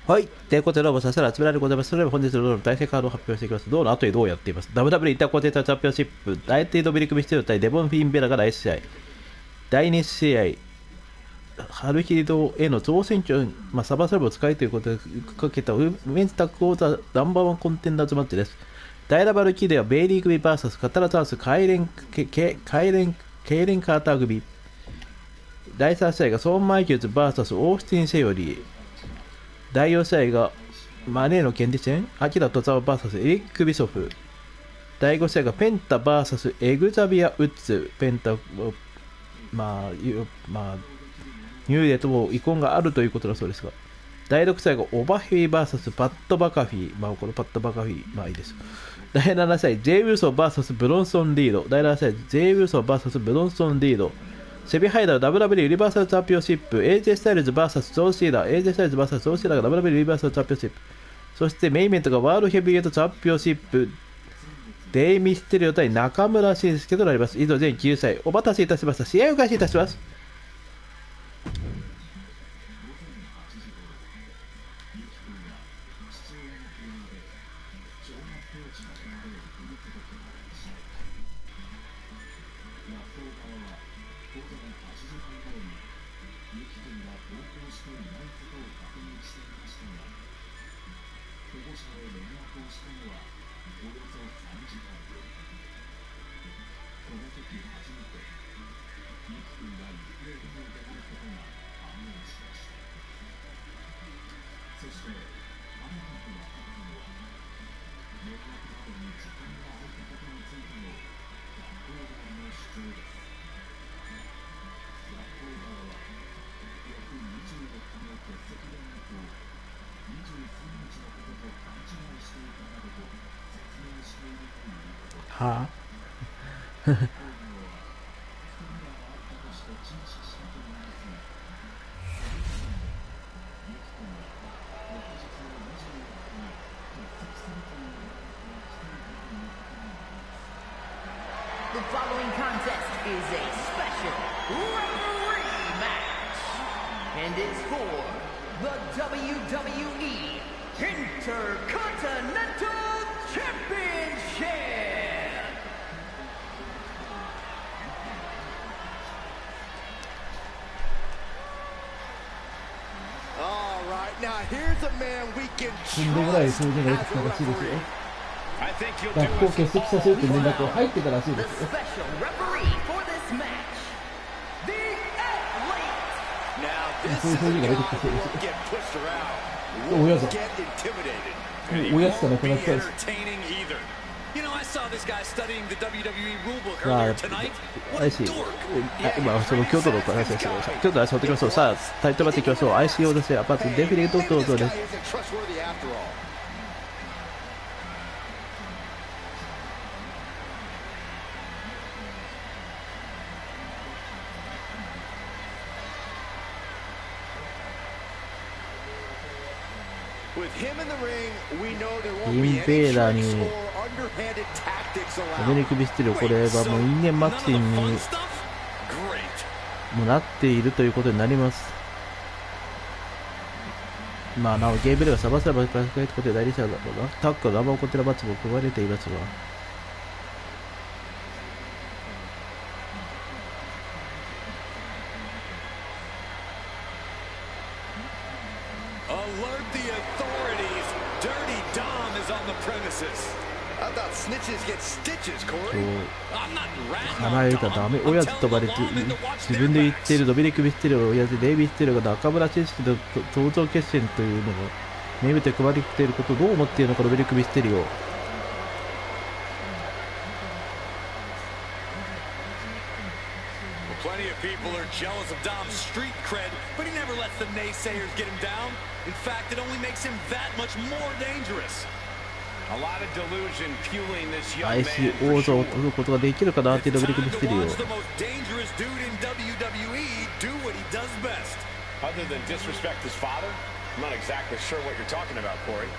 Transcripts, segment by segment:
はい。ということで、どうも、させら集められございます。それでは本日のどうの対戦カードを発表していきます。どうの後にどうやっています。WWE インターコンチネンタルチャンピオンシップ、大帝ドミニク・ミステリオ対デボン・フィン・ベラが第1試合。第2試合、ハルヒリドへの挑戦権、サバサルを使いということでかけたウィメンズタックオーザーナンバーワンコンテンダーズマッチです。ダイラバルキーではベイリー組 VS カタラタンスカイレンカーター組。第3試合がソーン・マイケルズ VS オースティン・セヨリー。第4試合がマネーの権利戦アキラトザワ VS エリック・ビソフ。第5試合がペンタ VS エグザビア・ウッズ。ペンタニューデとも遺恨があるということだそうですが、第6試合がオバフィー VS パット・バカフィー。このパット・バカフィー、いいです。第7試合、ジェイ・ウィルソン VS ブロンソン・リード。第7試合、ジェイ・ウィルソン VS ブロンソン・リード。セビハイダー WWE ユニバーサルチャンピオンシップ AJ スタイルズ VS ジョン・シーラー。AJ スタイルズ VS ジョン・シーラーが WWE ユニバーサルチャンピオンシップ。そしてメインイベントがワールドヘビーゲートチャンピオンシップデイ・ミステリオ対中村慎介となります。以上全9試合お待たせいたしました。試合を開始いたします。はあThe following contest is a special referee match, and it's for the WWE Intercontinental Championship. All right, now here's a man we can 死んでぐらい数字が出てきたらしいですよ。学校を欠席させるという連絡が入ってたらしいですよ。そういう数字が出てきたそうですよ。おやつだ。おやつがなくなったです。今その京都の話をしてください。京都の話をってきましょう。さあタイトル待っていきましょう。ICO ですね。アパートデフィレート登場です。インベーダーにドミニク・ミステリオ、これはもう因縁マッチにもなっているということになります。なおゲームではサバサバから使えることで代理者のタッグの生をこちらマッチも組まれていますが、離れたダメ親と呼ばれて自分で言っているドミニク・ミステリオの親父デイビー・ステリオが中村慎介の登場決戦というのが目見て配りていることをどう思っているのかドミニク・ミステリオ。Plenty of people are jealous of Dom's street cred, but he never lets the naysayers get him down. In fact, it only makes him that much more dangerous. A lot of delusion fueling this young man. IC 王座を取ることができるかなっていうドミニク・ミステリオ。 The most dangerous dude in WWE do what he does best. Other than disrespect his father, I'm not exactly sure what you're talking about, Corey.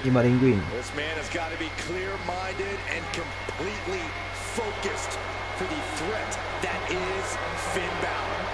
今リングイン。 This man has got to be clear-minded and completely focused for the threat that is Finn Balor.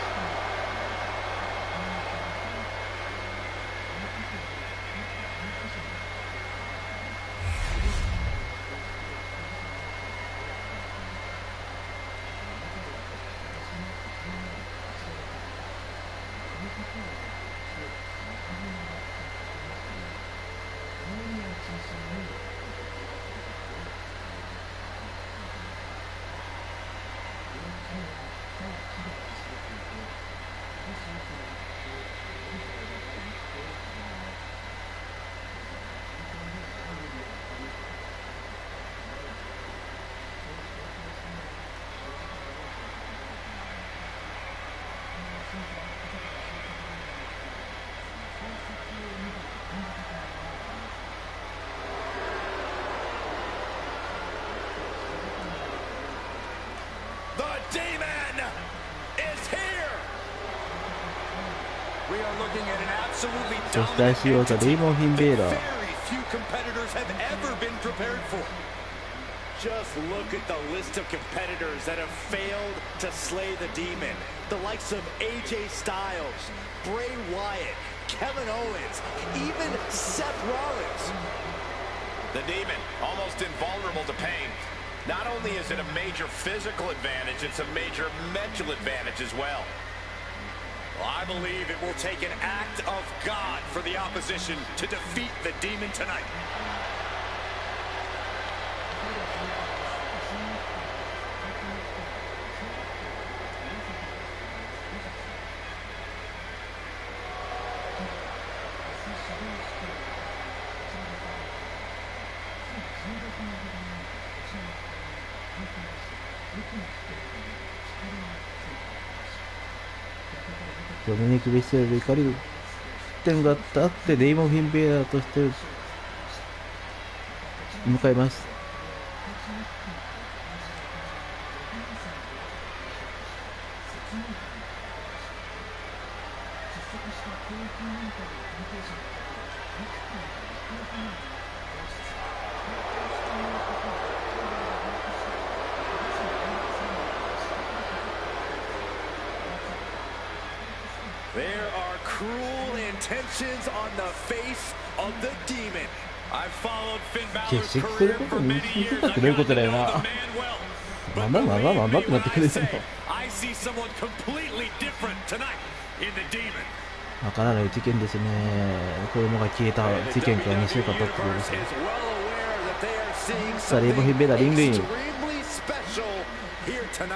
The Demon is here. We are looking at an absolutely そして IC 王座デイモン・フィンベーラー。 very few competitors have ever been prepared for. Just look at the list of competitors that have failed to slay the Demon. The likes of AJ Styles, Bray Wyatt, Kevin Owens, even Seth Rollins. The Demon, almost invulnerable to pain. Not only is it a major physical advantage, it's a major mental advantage as well. Well, I believe it will take an act of God for the opposition to defeat the Demon tonight.ドミニク・ビステルで怒り点があってデイモン・フィンベーラーとして向かいます。There are cruel intentions on the face of the Demon. I've followed Finn 決 Balor's してする career こと for に many して years. たってどういうことだよ I な。 know the man well. なんだなんだなんだってなってくれてるの。 I see someone completely different tonight in the Demon. わからない事件ですね。子供が消えた事件から2週間経ってくるんです Is よ。 well aware that they are seeing さあデイモン・フィンベーラーリングイン。 extremely special here tonight.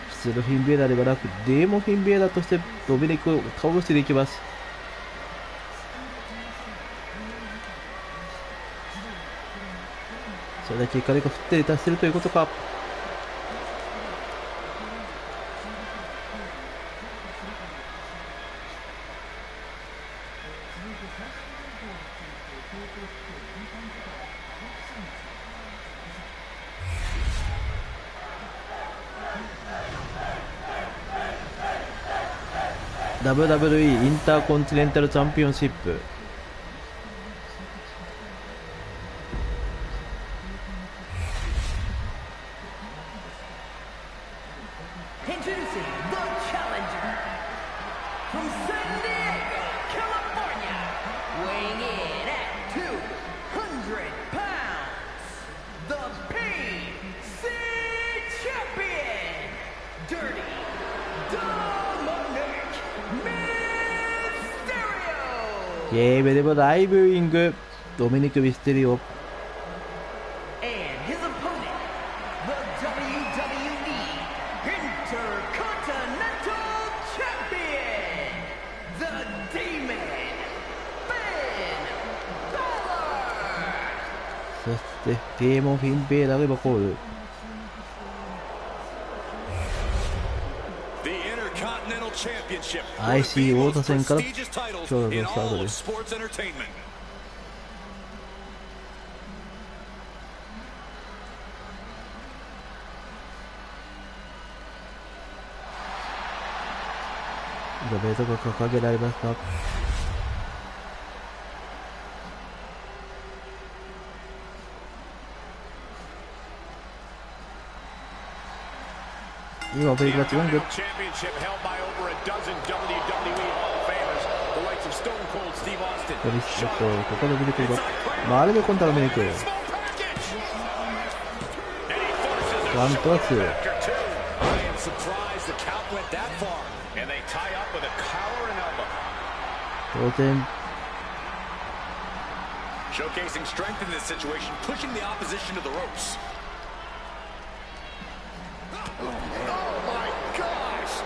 普通のフィンベーラーではなくデーモン・フィンベーラーとしてドミニクを倒していきます。それだけ怒りが降って出しているということか。WWE インターコンチネンタルチャンピオンシップ。 Introducing the challenger from San Diego, California, weighing in at 200 pounds, the PC champion, Dirty Dominic Mysterio. ゲームでも大ブーイング。ドミニク・ミステリオ。 And his opponent, the WWE Intercontinental Champion, the Demon, Finn Balor. そしてデーモン・フィンベーラーが今コール。 The Intercontinental Championship. IC 王座戦から Prestigious titles 今日 in のスター all トで of す。 sports entertainment. ベルトが掲げられました。今オペリクラッチロング。 Championship held by over a dozen WWE Hall of Famers, the likes of Stone Cold Steve Austin. ここで出てくるとまるでコンタロメニク。ワンとツー。 I am surprised the count went that far, and they tie up with a collar and elbow. 当然 Showcasing strength in this situation, pushing the opposition to the ropes. Oh my gosh!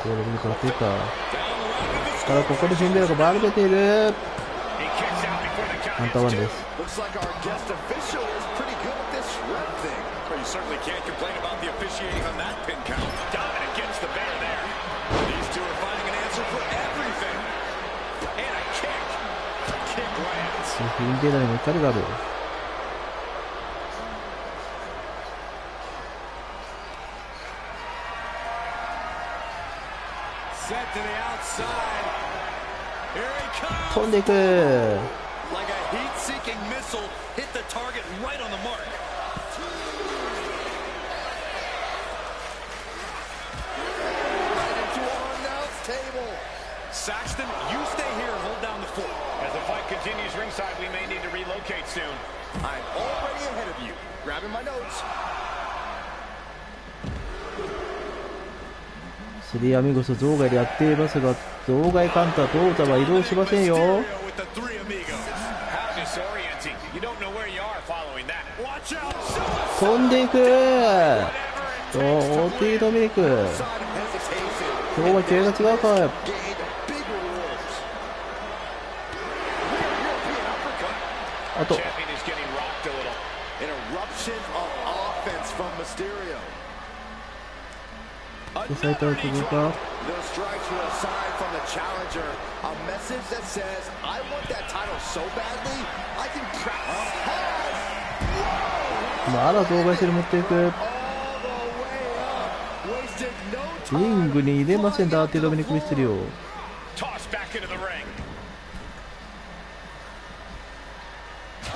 これ見から出た。ただここでフィンベラがバルベている。ハンターワンです。 Looks like our guest official is pretty good at this rep thing. Well, you certainly can't complain about the officiating on that pin count. Dominic gets the better there. These two are finding an answer for everything. And a kick. Kick lands. フィンベラにも怒りがある。 Set to the outside. Here he comes. 飛んでいく。 Like a heat-seeking missile, hit the target right on the mark. Right into our announce table. Saxton, you stay here and hold down the fort. As the fight continues ringside, we may need to relocate soon. I'm already ahead of you. Grabbing my notes. スリーアミゴス場外でやっていますが、場外カウンターと王座は移動しませんよ。 With the three amigos. How disorienting. You don't know where you are following that. Watch out. 飛んでいく。オーティードミニク。 Side of hesitation. 今日は系が違うか。 Gained big rewards. European uppercut. あと Champion is getting rocked a little. An eruption of offense from Mysterio. 最短飛ぶか。 Those strikes were a sign from the challenger, a message that says, I want that title so badly, I can practice hard. まだ場外戦に持っていく。 All the way up. Wasted no リ time. ングに入れません。ダーティードミニクミステリオ。 Toss back into the ring.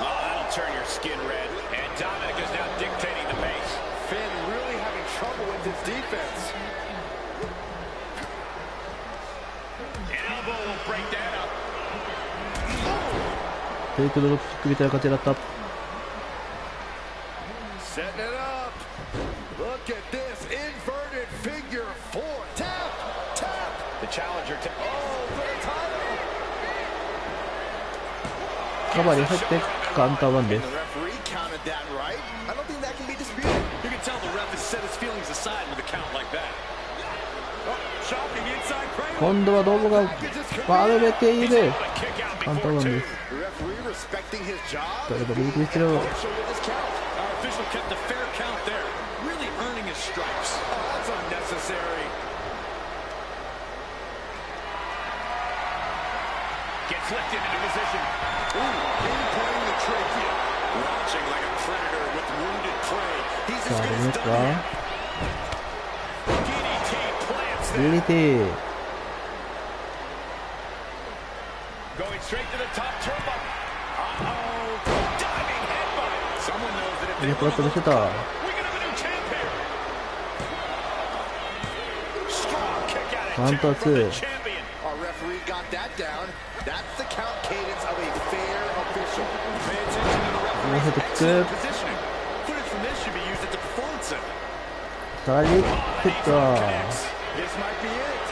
Oh, that'll turn your skin red. And Dominic is now dictating the pace. Finn really having trouble with his defense. An elbow will break that up. フェイクドロップキックみたいな感じだった。 Setting it up. Look at this inverted figure four. Tap, tap. The challenger. Oh, for the title. カバーに入ってカウンターワンで And す。 the referee counted that right. I don't think that can be disputed. You can tell the ref has set his feelings aside with a count like that. Oh, shocking inside cradle. 今度はドームがバルベている。 A kick out カウンター before ワン two. です。 The referee respecting his job. だけどミニクミステリオ。 Also with his count. Our official kept a fair count there. Really earning his stripes. Oh, that's unnecessary. Gets lifted into position. Pinpointing the trachea. Launching like a predator with wounded prey. He's さ as あ good 出ま as す done か。 here. DDT plants there. DDT。 Going straight to the top turnbuckle. Uh-oh. Diving headbutt. Someone knows that if い they いプラット run 見 over せた。 we can have a new champ here. Strong kick at it. Counter From the two. champion. Our referee got that down. That's the count cadence of a fair official. Pay attention to the We'll hit the referee's excellent tip. positioning. Footage from this should be used at the performance center. さらにヒット。 Connects. This might be it.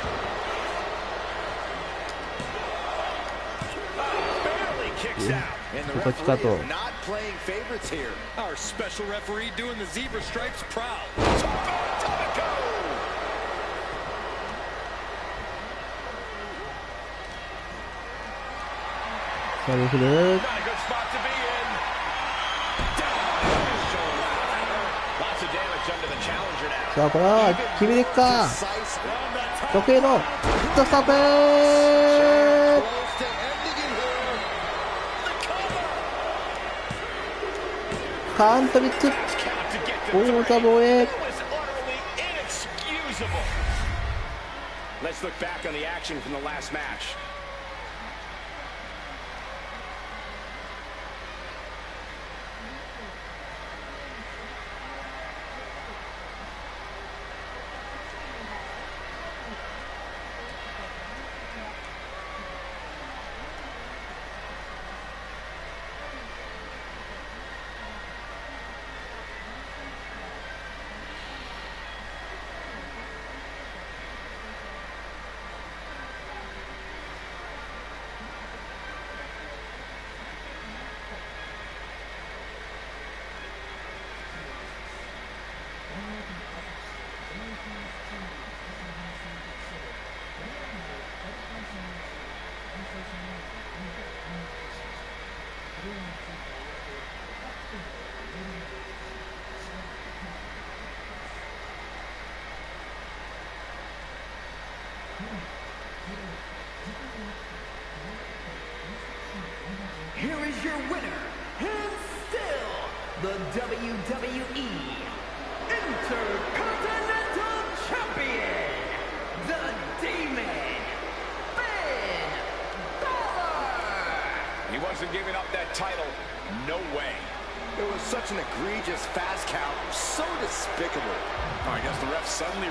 Barely kicks out. And the ここ referee 近と is not playing favorites here. Our special referee doing the zebra stripes proud. Tomahawk. さあレフル。 Not a good spot to be in. Lots of damage under the challenger now. さあこれは決めていくか。 Decisive. 得意のヒットスタンプ。 Close to ending it here. カウント3つ。 Count to get to 王座防衛。 That was utterly inexcusable. Let's look back on the action from the last match. Here is your winner, and still the WWE Intercontinental Champion, the Demon, Finn Balor! He wasn't giving up that title. No way. It was such an egregious fast count. So despicable. I guess the ref suddenly...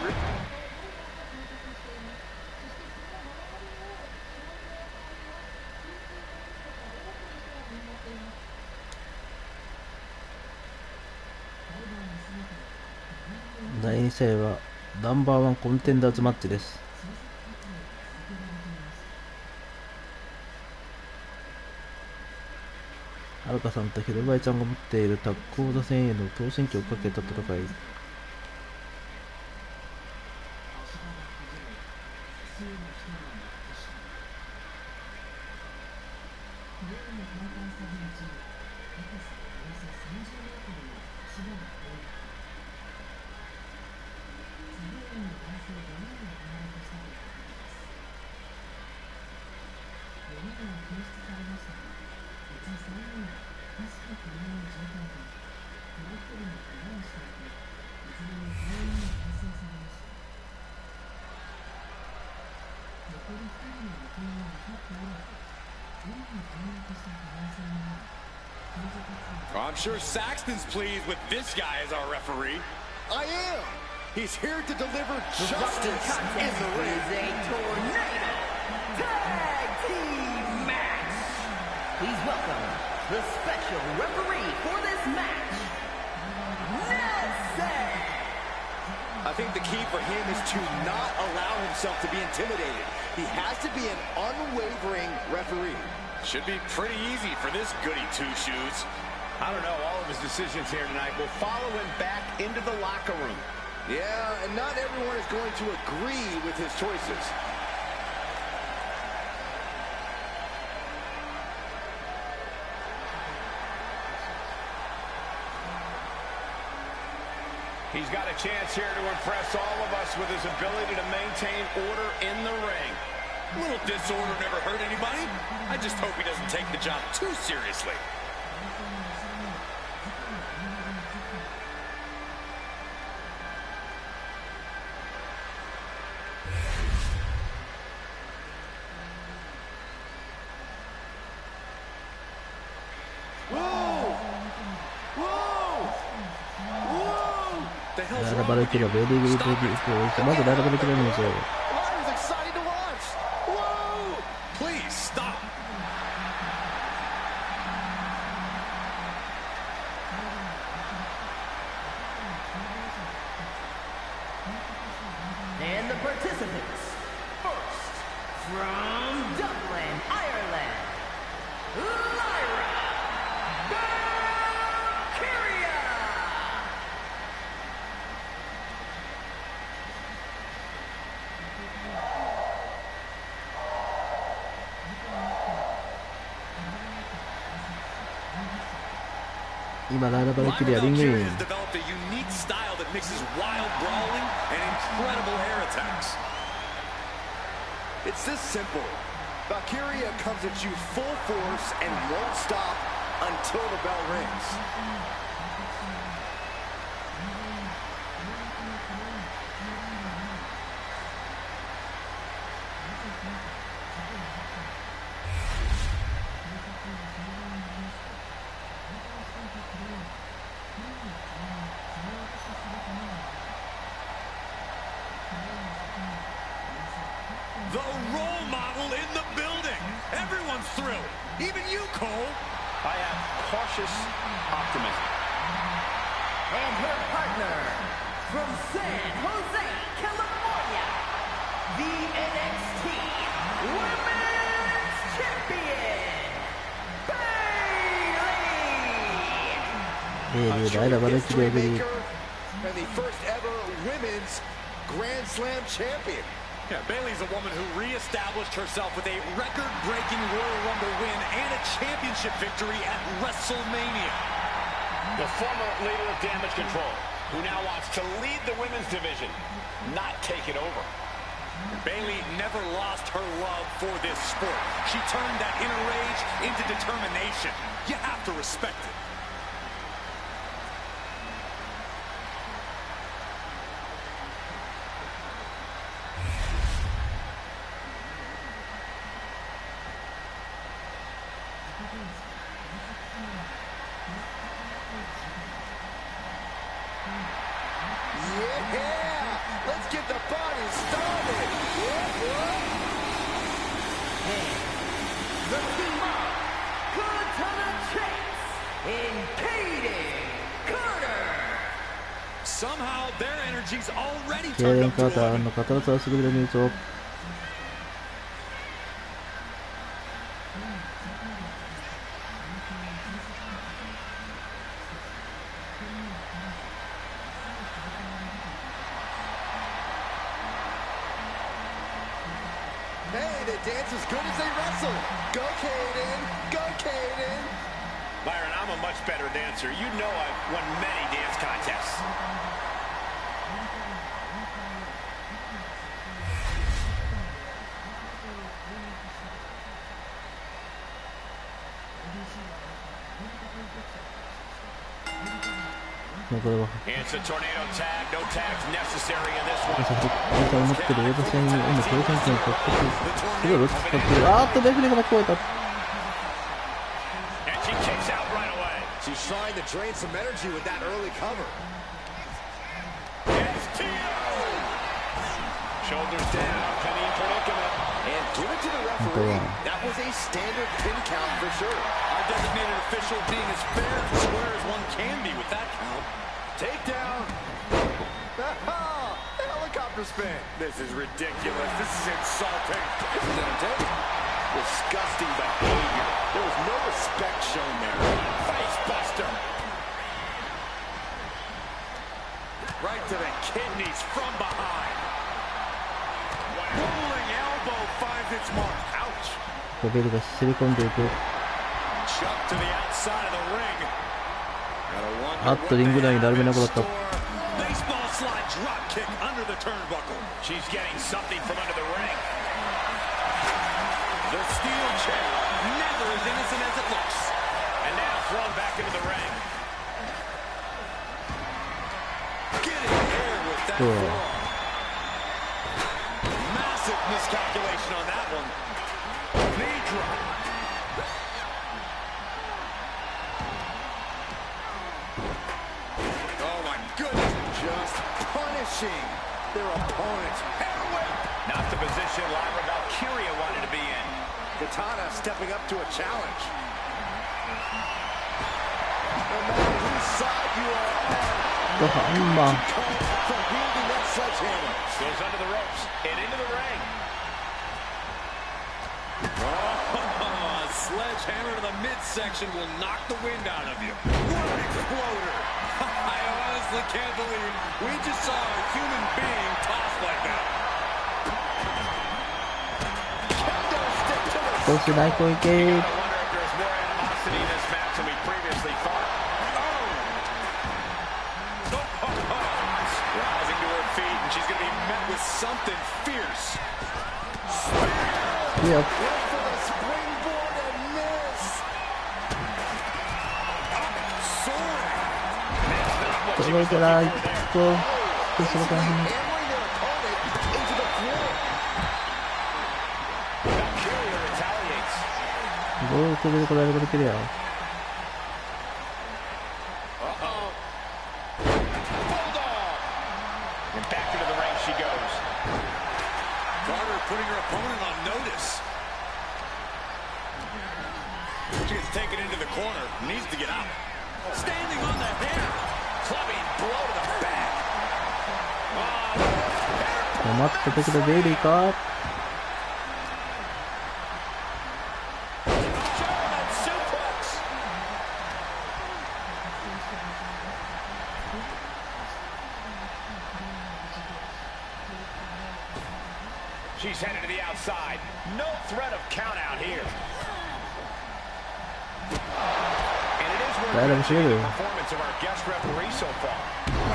第2試合はナンバーワンコンテンダーズマッチです。はるかさんとひろばいちゃんが持っているタッグ王座戦への当選権をかけた戦い。I'm sure Saxton's pleased with this guy as our referee. I am. He's here to deliver justice in the ring. Is a tornado tag team match. Please welcome the special referee for this match, Nelson. I think the key for him is to not allow himself to be intimidated. He has to be an unwavering referee. Should be pretty easy for this goody two-shoes. I don't know, all of his decisions here tonight will follow him back into the locker room. Yeah, and not everyone is going to agree with his choices. He's got a chance here to impress all of us with his ability to maintain order in the ring. A little disorder never hurt anybody. I just hope he doesn't take the job too seriously.ライバルキラーベリーグリップまずライバルキラーの試合 Please stop. And the participants, first, from Dublin, Ireland, Lyra Valkyria. 今ライバルキリアリングイン has developed a unique style that mixes wild brawling and incredible air attacks. It's this simple. Valkyria comes at you full force and won't stop until the bell rings. The role model in the building. Everyone's thrilled. Even you, Cole. I have cautious optimism. And her partner, from San Jose, California, the NXT Women's Champion, Bayley. ライバルキリアリ and the first ever women's Grand Slam champion. Yeah, Bayley's a woman who reestablished herself with a record-breaking Royal Rumble win and a championship victory at WrestleMania. The former leader of Damage Control, who now wants to lead the women's division, not take it over. Bayley never lost her love for this sport. She turned that inner rage into determination. You have to respect it. Yeah! Let's get the party started! The team up, good to the chase, in Katie Carter. Somehow their energy's already ケイ turned レン・ up カー to ター 11. の肩の差し組みで見ると Hey, they dance as good as they wrestle. Go, Kaden! Go, Kaden! Byron, I'm a much better dancer. You know I've won many dance contests. It's a tornado tag. No tags necessary in this one. 持ってる上田戦に今プレゼントに獲得すごいロック使ってる。あーっとレフェリーが超えた。 And she kicks out right away. She's trying to drain some energy with that early cover. Shoulders down, penny in predicament. And give it to the referee. That was a standard pin count for sure. Our designated official being as fair and square as one can be with that count. Takedown. Helicopter spin. This is ridiculous. This is insulting. This is entertaining. Disgusting behavior. There was no respect shown there. Face buster. Right to the kidneys from behind. Rolling elbow finds its mark. Ouch. ベルが走り込んでいく。 Chuck to the outside of the ring. あっとリング内に誰もいなくなった。 Baseball slide drop kick under the turnbuckle. She's getting something from under the ring. The steel chair, never as innocent as it looks. And now thrown back into the ring. Getting there with that forearm. Massive miscalculation on that one. Knee drop. Oh my goodness. Just punishing their opponent. Hair whip. Not the position Lyra Valkyria wanted to be in. Katana stepping up to a challenge. No matter whose side you are on, ハンマー。 from wielding that sledgehammer. Goes under the ropes and into the ring. Oh, a sledgehammer to the midsection will knock the wind out of you. What an exploder. I honestly can't believe we just saw a human being tossed like that. そうしないといけ。 I wonder if there's more animosity in this match than we previously thought. Rising to her feet, and she's going to be met with something fierce. いや、 Went for the springboard and miss. Soaring. 届いてないと、後ろから。 Hammering their opponent into the floor. Valkyria retaliates. どう飛べるか誰もできるやろ。 And back into the ring she goes. Carter putting her opponent on notice. She gets taken into the corner, needs to get out. Standing on the hair. Clubbing blow to the back. 待っててくれ、ベイリーか。 German suplex. She's headed to the outside. No threat of count out here. And it is worth mentioning the performance of our guest referee so far.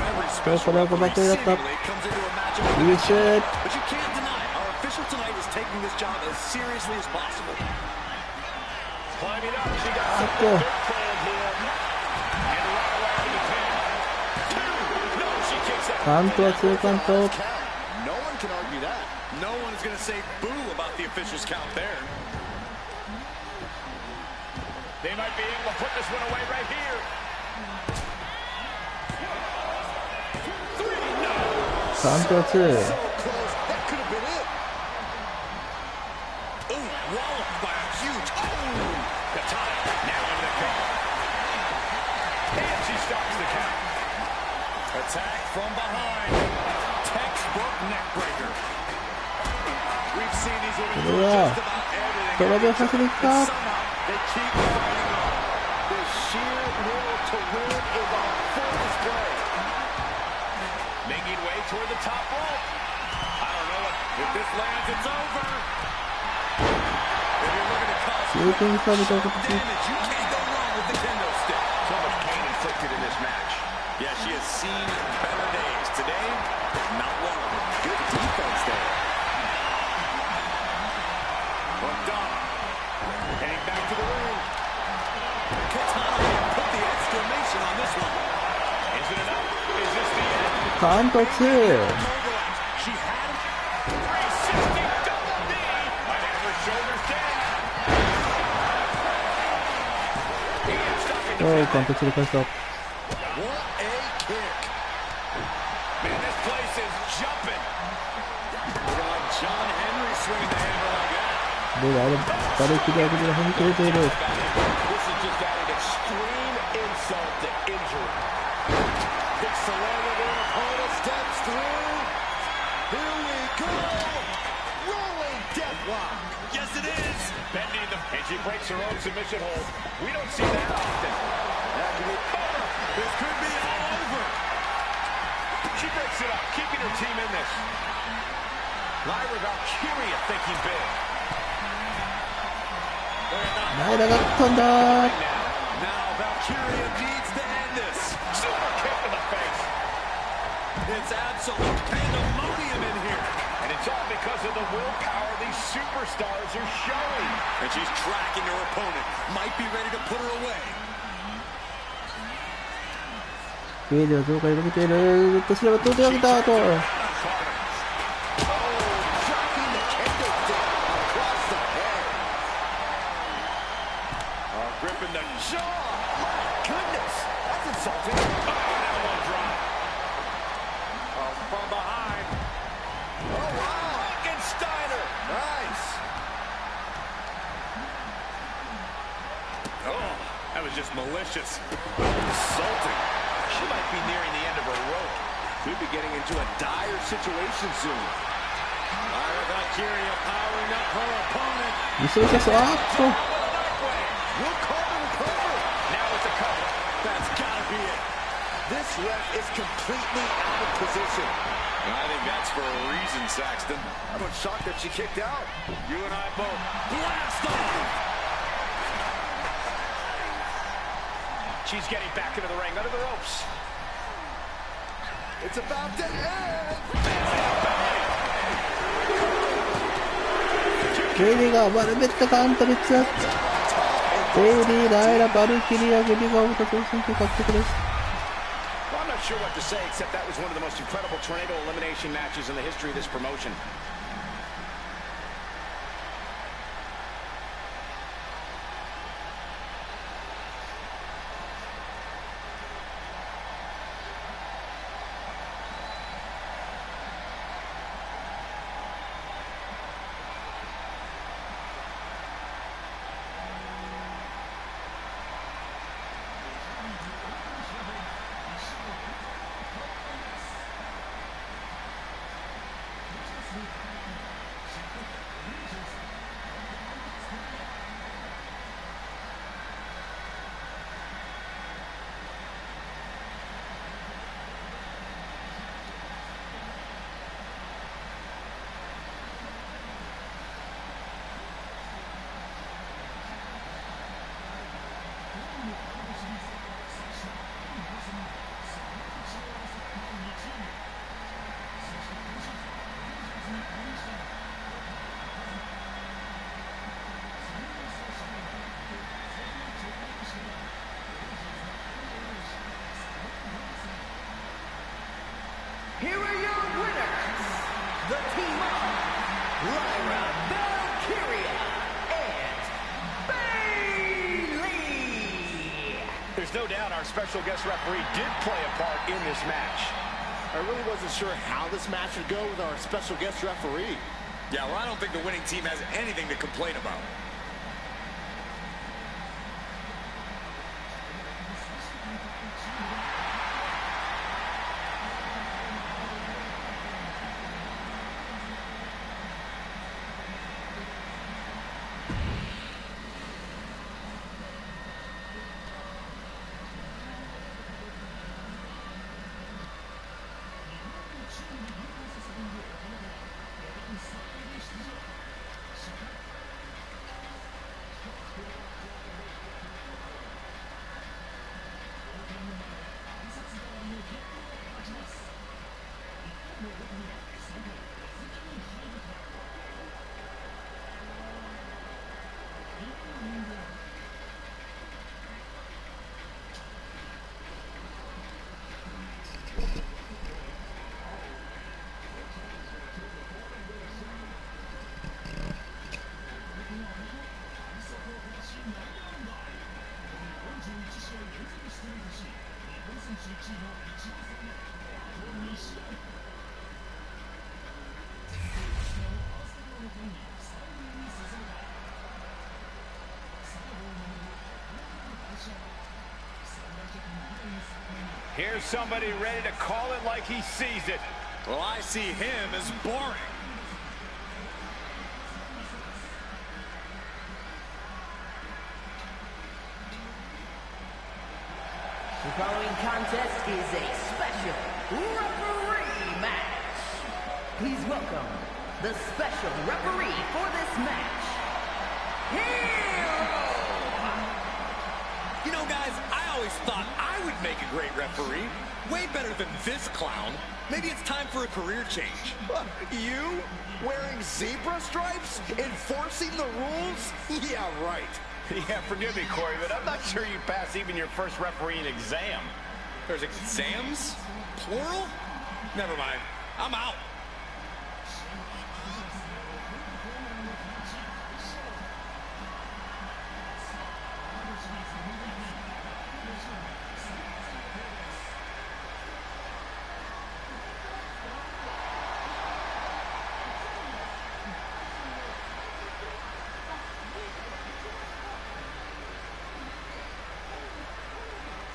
Every special referee seemingly comes into a match of but you can't deny our official tonight is taking this job as seriously as possible. Climbing up, she got some big plan here. And right away to the pin. No, she kicks out. No one can argue that. No one is going to say boo about the official's count there. They might be able to put this one away right here. 3と2。 So close. That could have been it. Ooh, walloped by a huge. Oh! Katana now into the cover. And she stops the count. Attack from behind. Textbook neck breaker. We've seen these women do Yeah. just about everything. トラベルさせるか。 They keep fighting on. The sheer will to win is on full display. Making way toward the top rope. I don't know if this lands, it's over. If you're looking to cause 経験されたこと damage, you can't go wrong with the kendo stick. So much pain inflicted in this match. Yeah, she has seen better days. Today, not one of them. Good defense there. Hooked up. Heading back to the ring. Katana put the exclamation on this one. Is it enough? Is this the end? 3と2。 She had him. 360 double knee. Might have her shoulders down. And stopping the おお、監督する返した。 What a kick. man, this place is jumping. Looking like John Henry swinging the hammer like that. どうだ、バルキリアグが踏み切れている。 This has just added extreme insult to injury. Big surrender there. Opponent steps through. Here we go. Rolling deathlock. Yes, it is. Bending the, and she breaks her own submission hold. We don't see that often. That could be This could be all over. She breaks it up, keeping her team in this. Lyra Valkyria thinking big. 前田が飛んだ。 Now Valkyria needs to end this. Super kick to the face. It's absolute pandemonium in here. And it's all because of the willpower these superstars are showing. And she's tracking her opponent. Might be ready to put her away. ゲージは増加をかけている。とすれば飛んであげた後。 dropping the kendo stick across the head. Gripping the jaw. My goodness, that's insulting. Oh, now one drop. From behind. Oh, wow. Frankensteiner. Nice. Oh, that was just malicious. Insulting. She might be nearing the end of her rope. Could be getting into a dire situation soon. Lyra Valkyria powering up her opponent. ミスをした。あっと。 Will Carter recover? Now it's a cover. That's gotta be it. This ref is completely out of position. I think that's for a reason, Saxton. I'm shocked that she kicked out. You and I both. Blast off. She's getting back into the ring under the ropes. It's about to end. ベイリーがバルベットカウントでツアー。ベイリー、ライラ、バルキリア、ゲビが王座挑戦権獲得です。 Well, I'm not sure what to say, except that was one of the most incredible tornado elimination matches in the history of this promotion. Lyra Valkyria and Bayley. There's no doubt our special guest referee did play a part in this match. I really wasn't sure how this match would go with our special guest referee. Yeah, well, I don't think the winning team has anything to complain about. Here's somebody ready to call it like he sees it. Well, I see him as boring. The following contest is a special referee match. Please welcome the special referee for this match, Hero! You know, guys, I always thought I would make a great referee. Way better than this clown. Maybe it's time for a career change. You? Wearing zebra stripes? Enforcing the rules? Yeah, right. Yeah, forgive me, Corey, but I'm not sure you pass even your first refereeing exam. There's exams? Plural? Never mind. I'm out.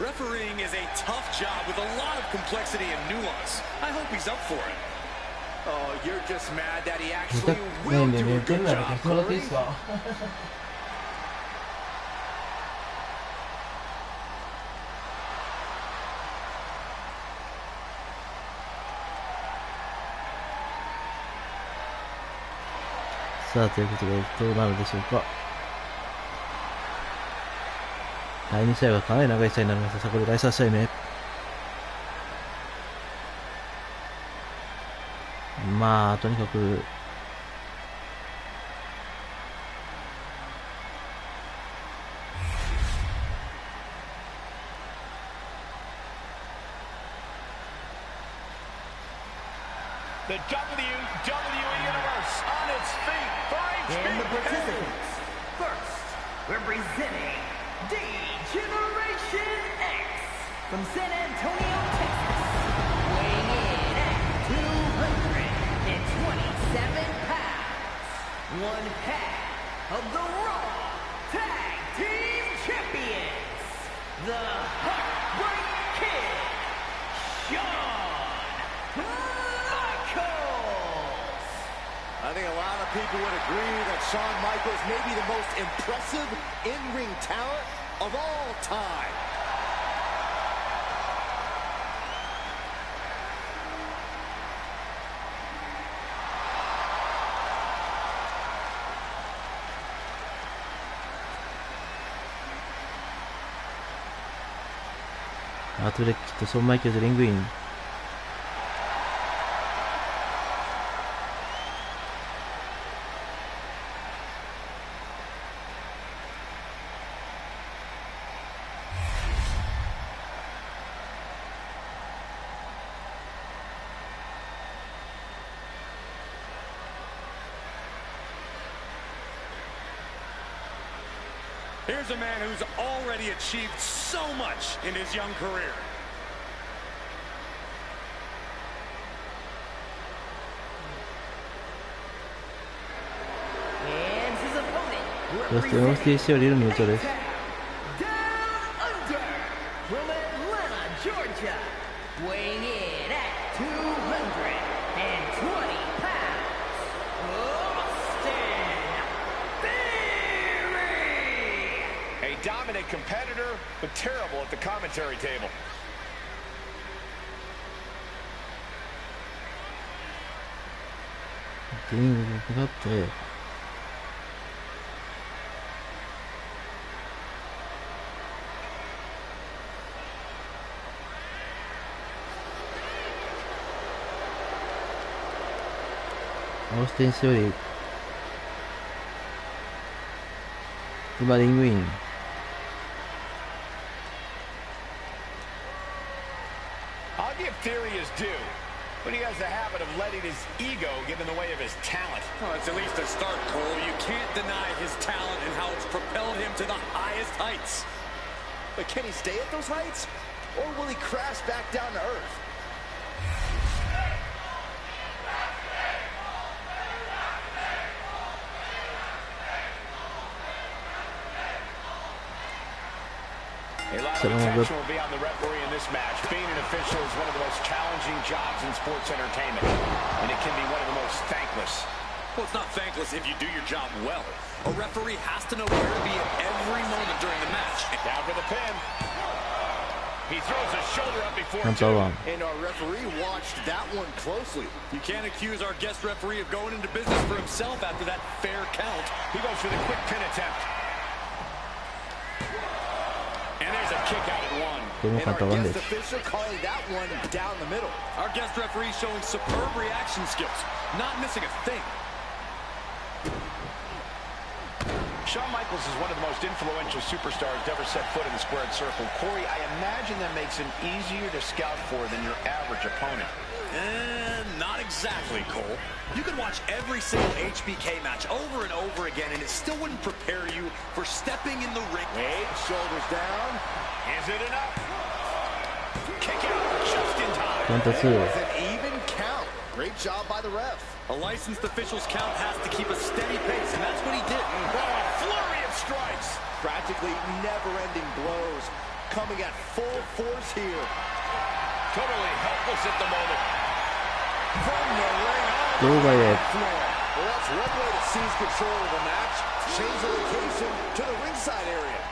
Refereeing is a tough job with a lot of complexity and nuance. I hope he's up for it. Oh, you're just mad that he actually will do a good job, Corey. さあ、ということで、どうなるでしょうか。第2試合はかなり長い試合になりました。さあ、これ第3試合目。まあ、とにかく、The WWE Universe on its feet for And the HP. participants, first, representing D-Generation X from San Antonio, Texas, weighing in at 227 pounds, one half of the Raw Tag Team Champions, the Heartbreak Kid, Shawn Michaels. I think a lot of people would agree that Shawn Michaels may be the most impressive in-ring talent of all time. Arthur Leckとショーン・マイケルズリングイン。Here's a man who's already achieved so much in his young career. And his opponent, そしてオースティンシオリの入場です。 Down under from Atlanta, Georgia, weighing in at 220 pounds, Austin Theory. A dominant competitor, but terrible at the commentary table. リングに向かって、オースティンシオリ今リングイン。 I'll give Theory his due, but he has a habit of letting his ego get in the way of his talent. Well, it's at least a start, Cole. You can't deny his talent and how it's propelled him to the highest heights. But can he stay at those heights? Or will he crash back down to earth? A lot of attention will be on the referee in this match. Being an official is one of the most challenging jobs in sports entertainment, and it can be one of the most thankless. Well, it's not thankless if you do your job well. A referee has to know where to be at every moment during the match. Down for the pin. He throws his shoulder up before Number one. And our referee watched that one closely. You can't accuse our guest referee of going into business for himself after that fair count. He goes for the quick pin attempt. And there's a kick out at one. And our guest official calling that one down the middle. Our guest referee showing superb reaction skills, not missing a thing. Shawn Michaels is one of the most influential superstars to ever set foot in the squared circle. Corey, I imagine that makes him easier to scout for than your average opponent. Not exactly, Cole. You can watch every single HBK match over and over again, and it still wouldn't prepare you for stepping in the ring. Wait, shoulders down. Is it enough? Kick out just in time. That was an even count. Great job by the ref. A licensed official's count has to keep a steady pace, and that's what he did. Oh, a flurry of strikes. Practically never-ending blows coming at full force here. Totally helpless at the moment. From the ring on Go the ahead. floor. Well, that's one way to seize control of the match. Change the location to the ringside area.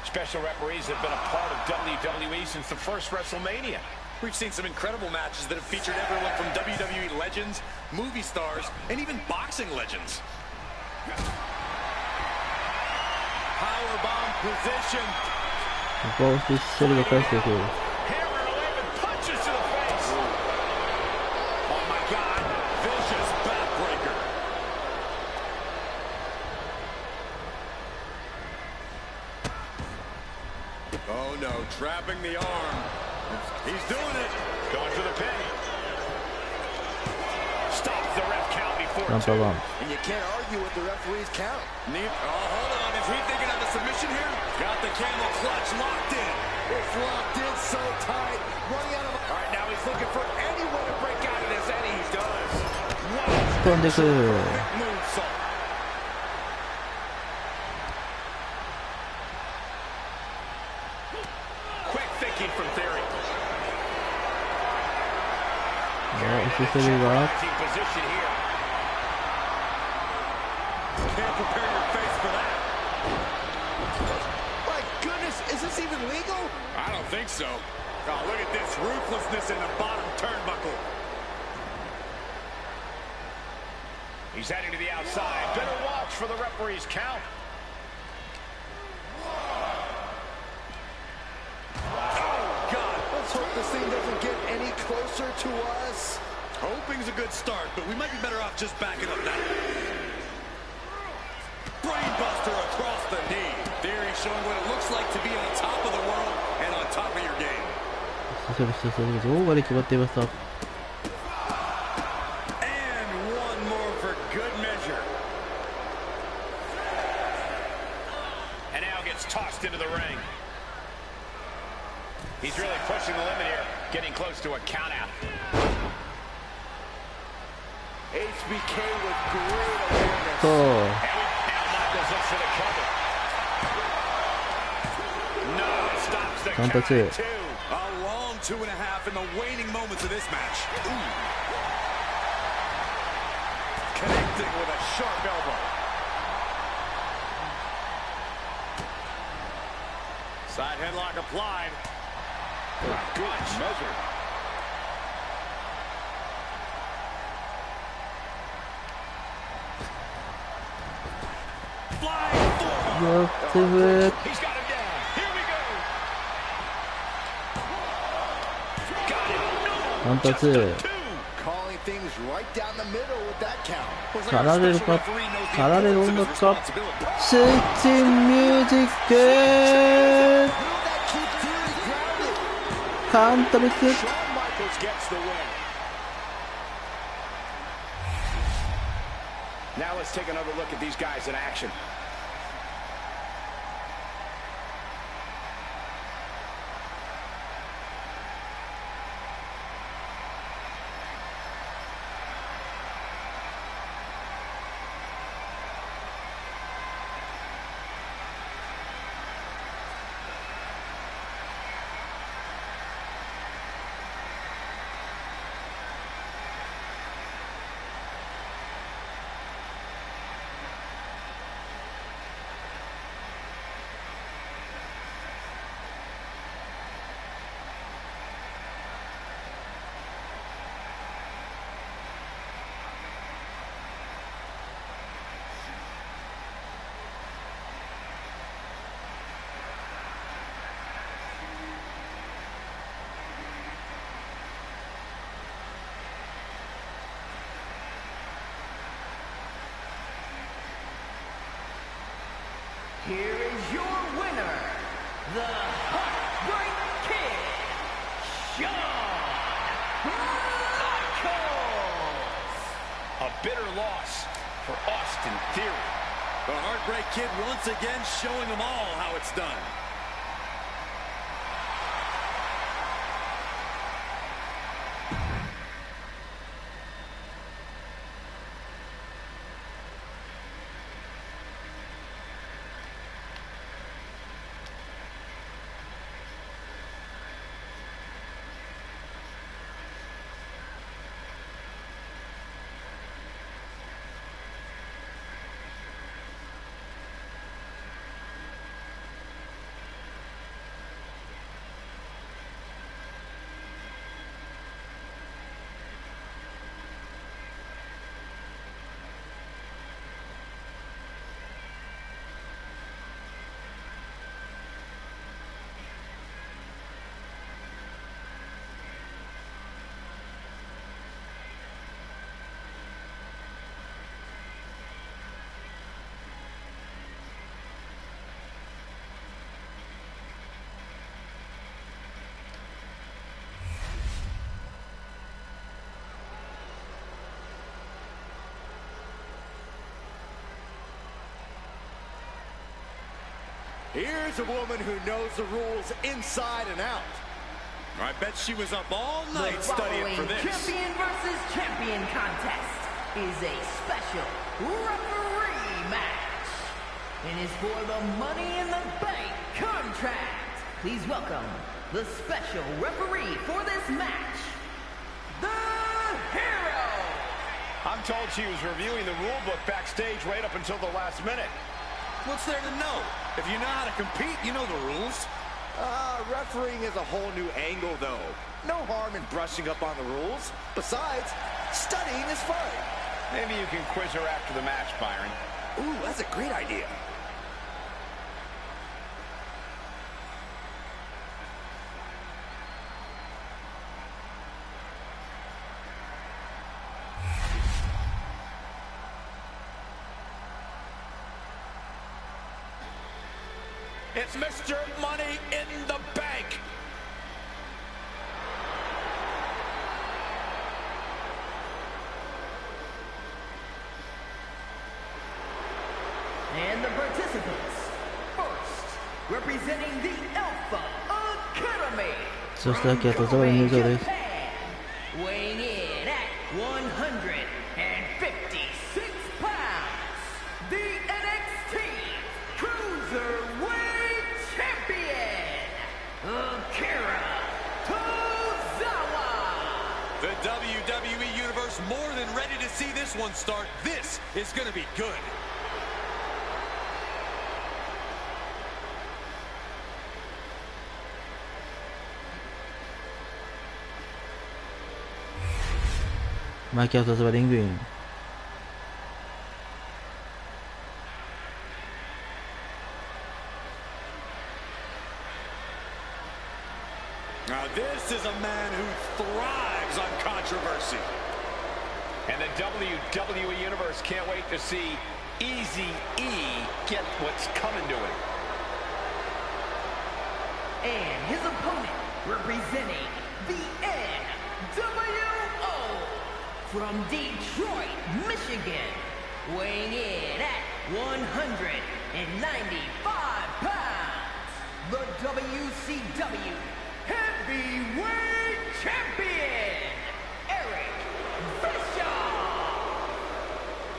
Special referees have been a part of WWE since the first WrestleMania. We've seen some incredible matches that have featured everyone from WWE legends, movie stars, and even boxing legends. Powerbomb position. Hammer away with punches to the face. Oh my God. Vicious backbreaker. Oh no, trapping the arm. He's doing it. Going for the pin. Stops the ref count before Number two. one. And you can't argue with the referee's count. Hold on. Is he thinking of a submission here? Got the camel clutch locked in. It's locked in so tight. Running out of... All right, now he's looking for any way to break out of this, and he does. Moonsault. Quick thinking from Theory. Team position here. Can't prepare your face for that. My goodness, is this even legal? I don't think so. Oh, look at this ruthlessness in the bottom turnbuckle. He's heading to the outside. Better watch for the referee's count. Oh, God. Let's hope this thing doesn't get any closer to us. Hoping's a good start, but we might be better off just backing up now. Brainbuster across the knee. Theory showing what it looks like to be on top of the world and on top of your game. good measure. And now gets tossed into the ring. He's really pushing the limit here, getting close to a count out. HBK with great awareness. Oh. Now Michaels looks for the cover. No, stops the count. Two. A long 2.5 in the waning moments of this match. Ooh. Connecting with a sharp elbow. Side headlock applied. Good measure. Flying forward. He's got him down. Here we go. Got him. No. Just a two. Calling things right down the middle with that count. さられるか、さられる音楽か、スイッチミュージック、カウントミック。Now let's take another look at these guys in action. Here is your winner, the Heartbreak Kid, Shawn Michaels. A bitter loss for Austin Theory. The Heartbreak Kid once again showing them all how it's done. Here's a woman who knows the rules inside and out. I bet she was up all night studying for this. The champion versus champion contest is a special referee match. It is for the Money in the Bank contract. Please welcome the special referee for this match, the Hero. I'm told she was reviewing the rule book backstage right up until the last minute. What's there to know? If you know how to compete, you know the rules. Refereeing is a whole new angle, though. No harm in brushing up on the rules. Besides, studying is fun. Maybe you can quiz her after the match, Byron. Ooh, that's a great idea. It's Mr. Money in the Bank. And the participants, first, representing the Alpha Academy, そして秋は戸沢入場です。 weighing in at 156 pounds, the NXT Cruiserweight Champion, Akira Tozawa. The WWE Universe more than ready to see this one start. This is going to be good. Mike out of the ring in. Now this is a man who thrives on controversy. And the WWE Universe can't wait to see Eazy-E get what's coming to him. And his opponent, representing the NWO, from Detroit, Michigan, weighing in at 195 pounds, the WCW Heavyweight Champion, Eric Bischoff.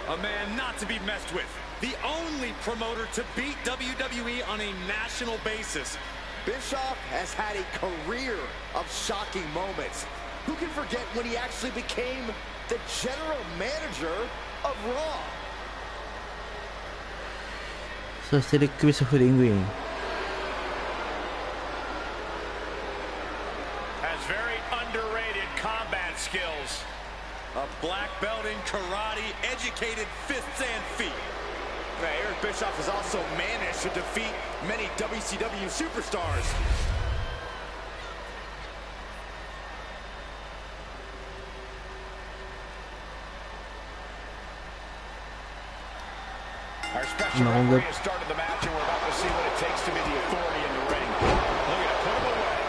A man not to be messed with. The only promoter to beat WWE on a national basis. Bischoff has had a career of shocking moments. Who can forget when he actually became the general manager of Raw? そしてリック・ビショフリングイン。 Has very underrated combat skills. A black belt in karate, educated fists and feet. Now, Eric Bischoff has also managed to defeat many WCW superstars. Our special referee has started the match, and we're about to see what it takes to be the authority in the ring. Look at it, put him away.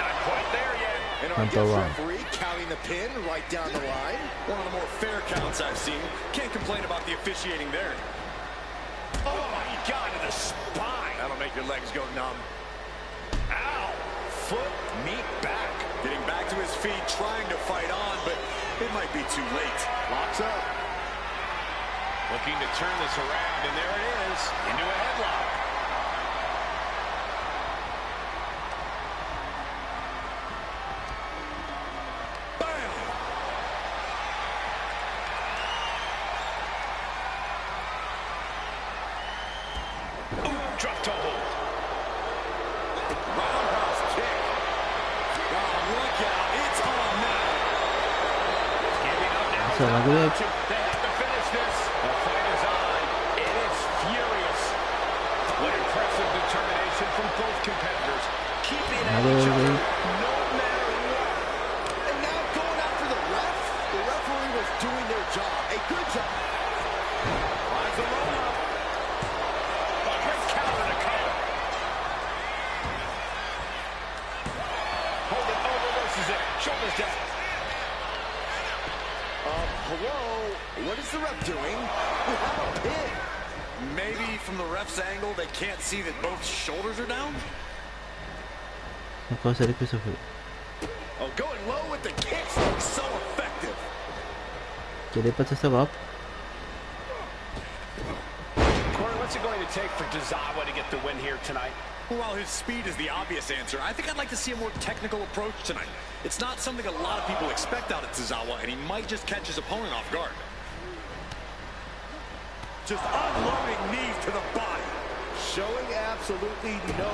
Not quite there yet. And our guest referee counting the pin right down the line. One of the more fair counts I've seen. Can't complain about the officiating there. Oh, my God, to the spine. That'll make your legs go numb. Ow. Foot, meet back. Getting back to his feet, trying to fight on, but it might be too late. Locks up. Looking to turn this around, and there it is, into a headlock. Bam! Ooh, drop toe hold. Roundhouse kick. Oh, look out. It's on now. Giving up now. So, like, They have to finish this. The fight is on. It is furious. What impressive determination from both competitors. Keeping at each other no matter what. And now going after the ref. The referee was doing their job. A good job. Finds the roll up. A great counter to cover. Holding over versus it. Shoulders down. Hello? What is the ref doing? We have a pin. Maybe from the ref's angle, they can't see that both shoulders are down? こうしてリック・ビショフ。 Oh, going low with the kicks looks so effective. じゃあ連発したか。 Corey, what's it going to take for Tozawa to get the win here tonight? While his speed is the obvious answer, I think I'd like to see a more technical approach tonight. It's not something a lot of people expect out of Tozawa, and he might just catch his opponent off guard. Just unloading knees to the body. Showing absolutely no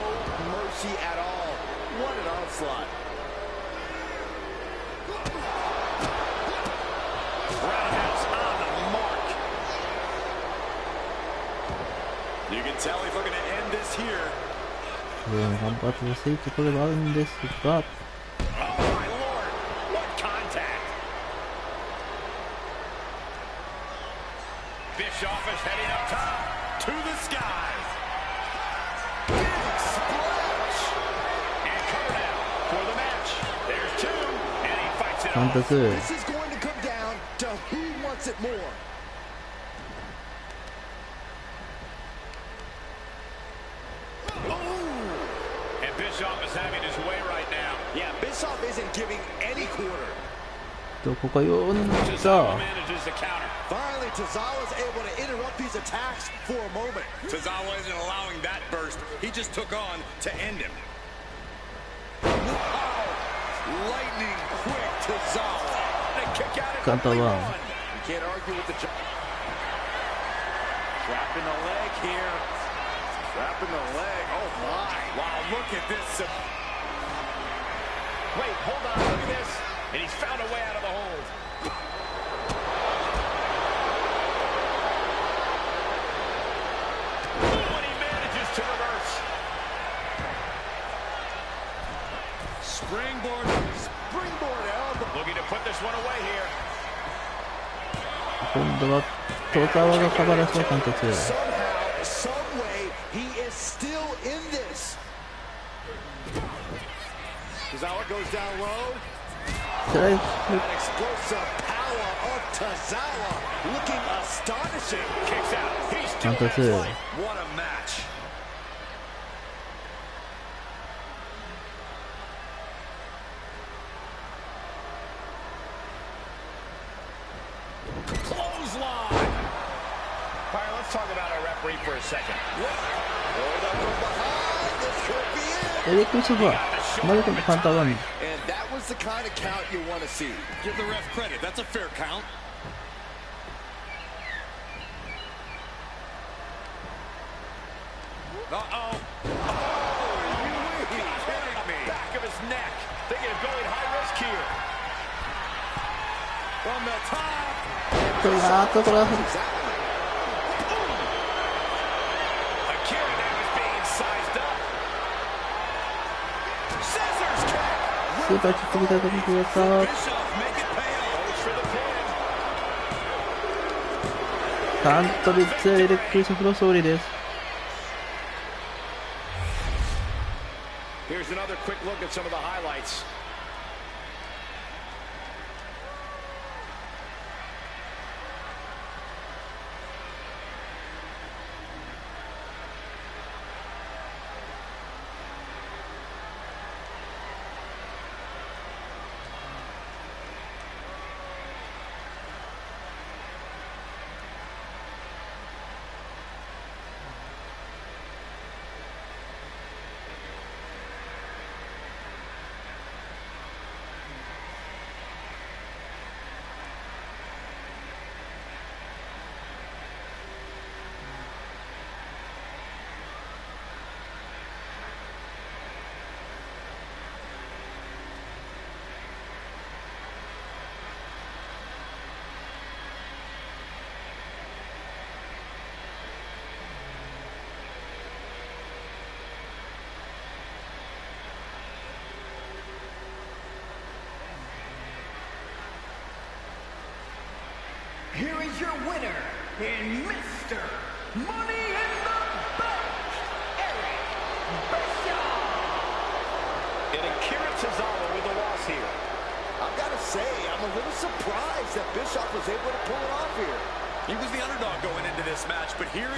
mercy at all. What an onslaught. Roundhouse on the mark. You can tell he's looking to end this here. 頑張ってほしいところがあるんですが。 Oh my lord! What contact! Bischoff is heading up top To the sky. Big splash. and cover down for the match. There's two, and he fights it 反 off. 発。 This is going to come down to who wants it more. どこか呼んだ。 Finally, Tozawa's able to interrupt these attacks for a moment. Tozawa isn't allowing that burst. He just took on to end him. Wow! Lightning quick Tozawa. And a kick out at the one. You can't argue with the trapping the leg here. Trapping the leg. Oh my! Wow! Look at this. Wait, hold on. Look at this. And he's found a way out of the hold. And he manages to reverse. Springboard elbow. Looking to put this one away here. 今度は戸沢がかばらそう感覚。 Somehow, some way, he is still in this. Tozawa goes down low. スライス。 Explosive power of Tozawa, looking astonishing. Kicks out. He's カウント2。 what a match. Clothesline. All right, let's talk about our referee for a second. Hold up from behind. This could be it. エレクトショフはまだこのカウンターワン。 And that was the kind of count you want to see. Give the ref credit. That's a fair count. Uh-oh. Oh, you kidding me? Back of his neck. Thinking of going high risk here. From the top. これあとこれは Akira now is being sized up. Scissors kick. スーパーキックみたいなことになった。 Bischoff make it pay. Goes for the pin. カウント3つエレクトショフの勝利です。 Here's another quick look at some of the highlights. Here is your winner in Mr. Money in the Bank, Eric Bischoff. And Akira Tozawa with the loss here. I've got to say, I'm a little surprised that Bischoff was able to pull it off here. He was the underdog going into this match, but here...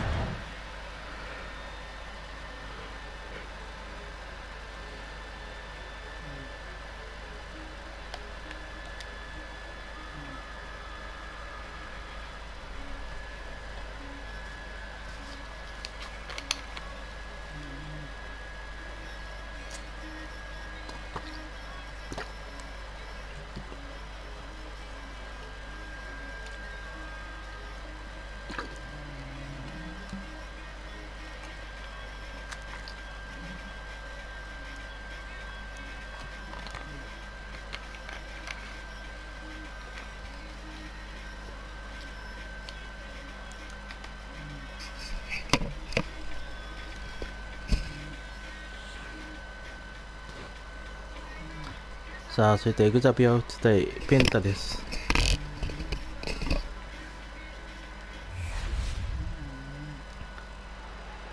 さあ、それとエグザビアを打ちたいペンタです。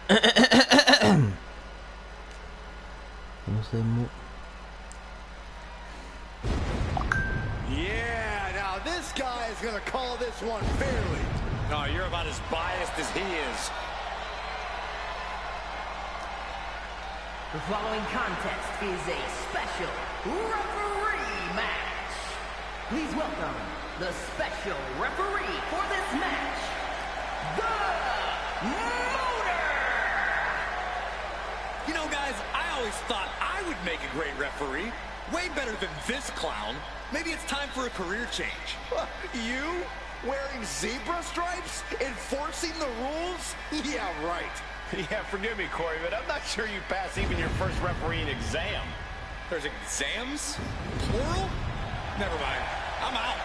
この戦も Yeah, now this guy is going to call this one fairly. No, you're about as biased as he is. The following contest is a special referee match. Please welcome the special referee for this match, the Motor! You know, guys, I always thought I would make a great referee. Way better than this clown. Maybe it's time for a career change. You? Wearing zebra stripes? Enforcing the rules? Yeah, right. Yeah, forgive me, Corey, but I'm not sure you pass even your first refereeing exam. There's exams? Plural? Never mind. I'm out.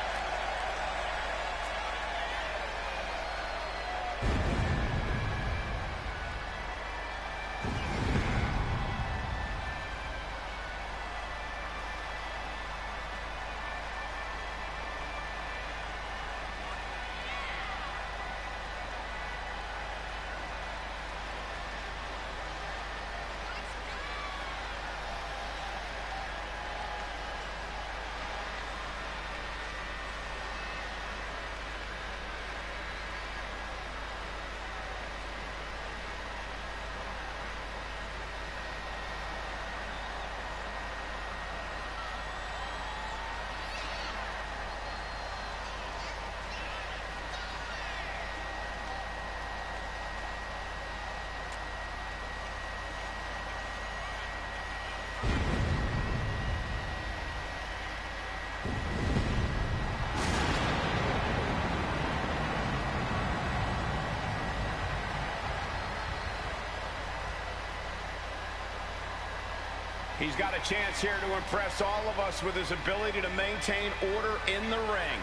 He's got a chance here to impress all of us with his ability to maintain order in the ring.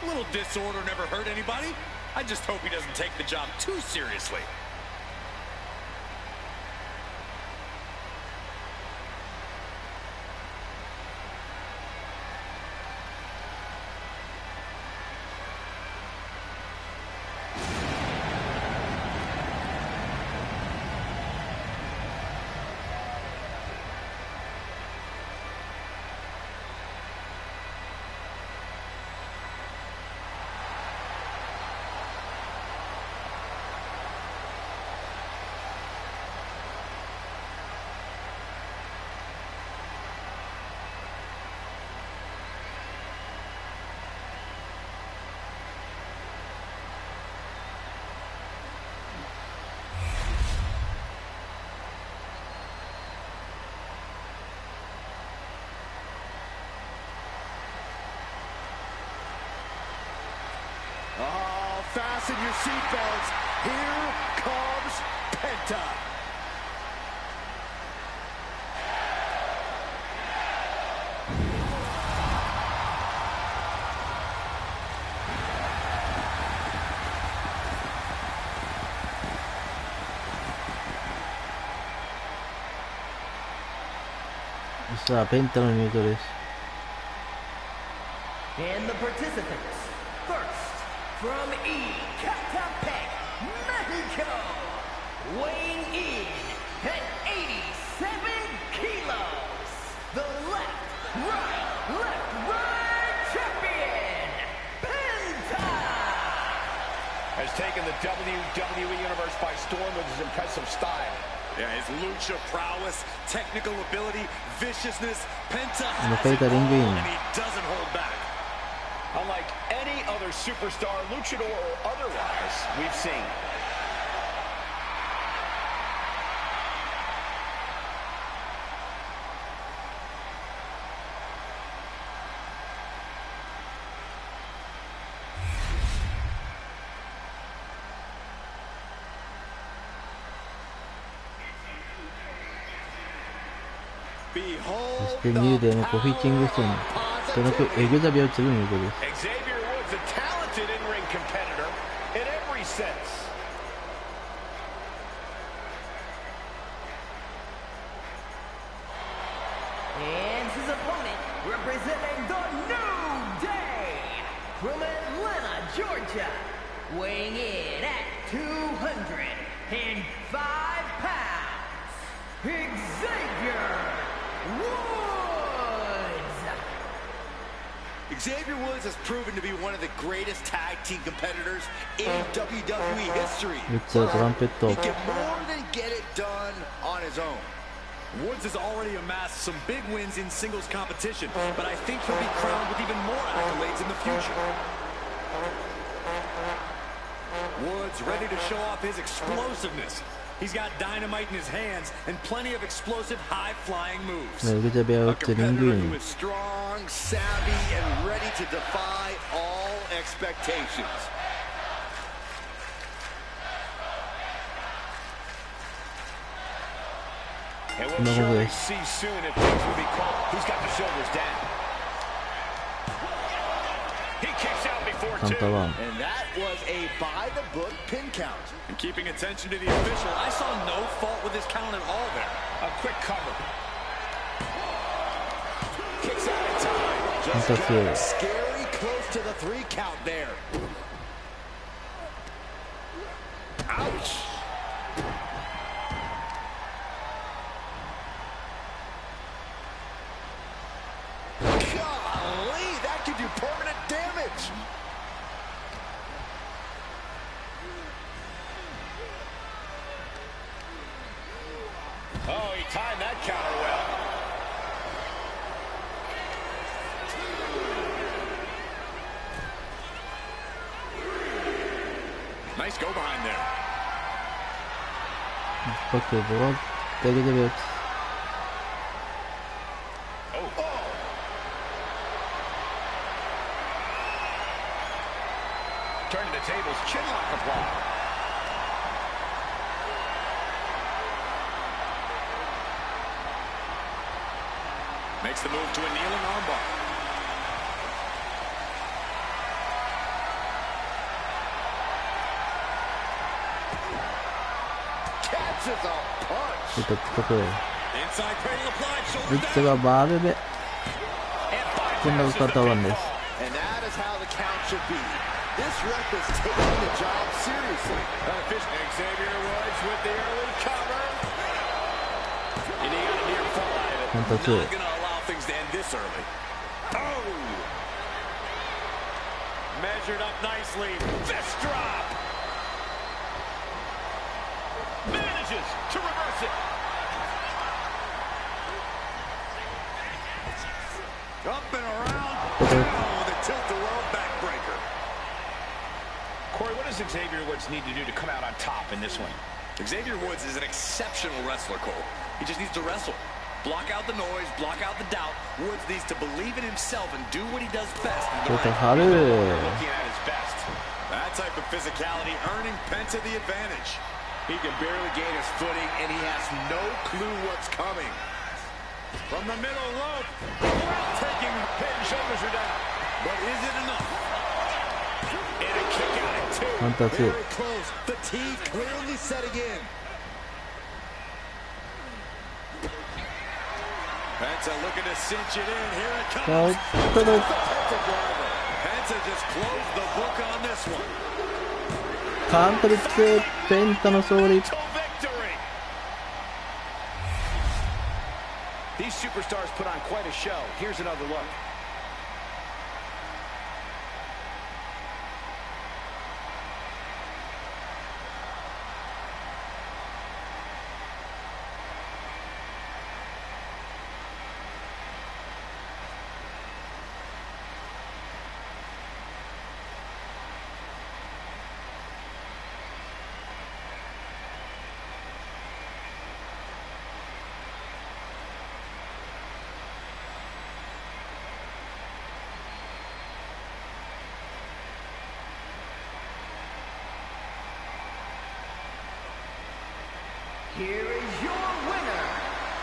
A little disorder never hurt anybody. I just hope he doesn't take the job too seriously. Oh, fasten your seatbelts. Here comes Penta.さあ、ペンタの入場です。And the participants, first from Ecatepec, Mexico, weighing in at 87 kilos, the left, right champion, Penta! Has taken the WWE Universe by storm with his impressive style. Yeah, his lucha prowess, technical ability, viciousness, Penta No has it Penta all, ring ring. and he doesn't hold back. Unlike any other superstar, luchador or otherwise, we've seen. Behold そしてニューデーのコフィーチング戦となくエグザビアを継ぐ入場です。 Xavier Woods, a talented in-ring competitor in every sense. And his opponent, representing the New Day, from Atlanta, Georgia, weighing in at 205 pounds, Xavier Woods! Xavier Woods has proven to be one of the greatest tag team competitors in WWE history. 3つのトランペット He can more than get it done on his own. Woods has already amassed some big wins in singles competition, but I think he'll be crowned with even more accolades in the future. Woods ready to show off his explosiveness. He's got dynamite in his hands and plenty of explosive high-flying moves. A competitor who is strong, savvy, and ready to defy all expectations. And we'll surely see soon if things will be called. He's got the shoulders down. He kicks out before two. And that was a by-the-book pin count. And keeping attention to the official, I saw no fault with his count at all there. A quick cover. Kicks out in time. Just got scary close to the 3 count there. Ouch. Golly, that could do permanent damage. Oh, he timed that counter well. Nice go behind there. Turning the tables, chinlock applied. Makes the move to a kneeling armbar. Catches a punch. Inside cradle applied, shoulder down. And that is how the count should be. This ref is taking the job seriously. Xavier Woods with the early cover. And he got a near fall out of it. Not going to allow things to end this early. Oh! Measured up nicely. Fist drop. Manages to reverse it. Up and around. Down with a tilt-a-whirl backbreaker. Corey, what does Xavier Woods need to do to come out on top in this one? Xavier Woods is an exceptional wrestler, Cole. He just needs to wrestle. Block out the noise, block out the doubt. Woods needs to believe in himself and do what he does best. Looking at his best. That type of physicality earning Penta the advantage. He can barely gain his footing, and he has no clue what's coming. From the middle rope, taking pin, shoulders are down. But is it enough? And a kick out at 2. Very close. Fatigue clearly setting in. Penta looking to cinch it in. Here it comes. Penta just closed the book on this one. カウントでつけペンタの勝利。 These superstars put on quite a show. Here's another look. Here is your winner,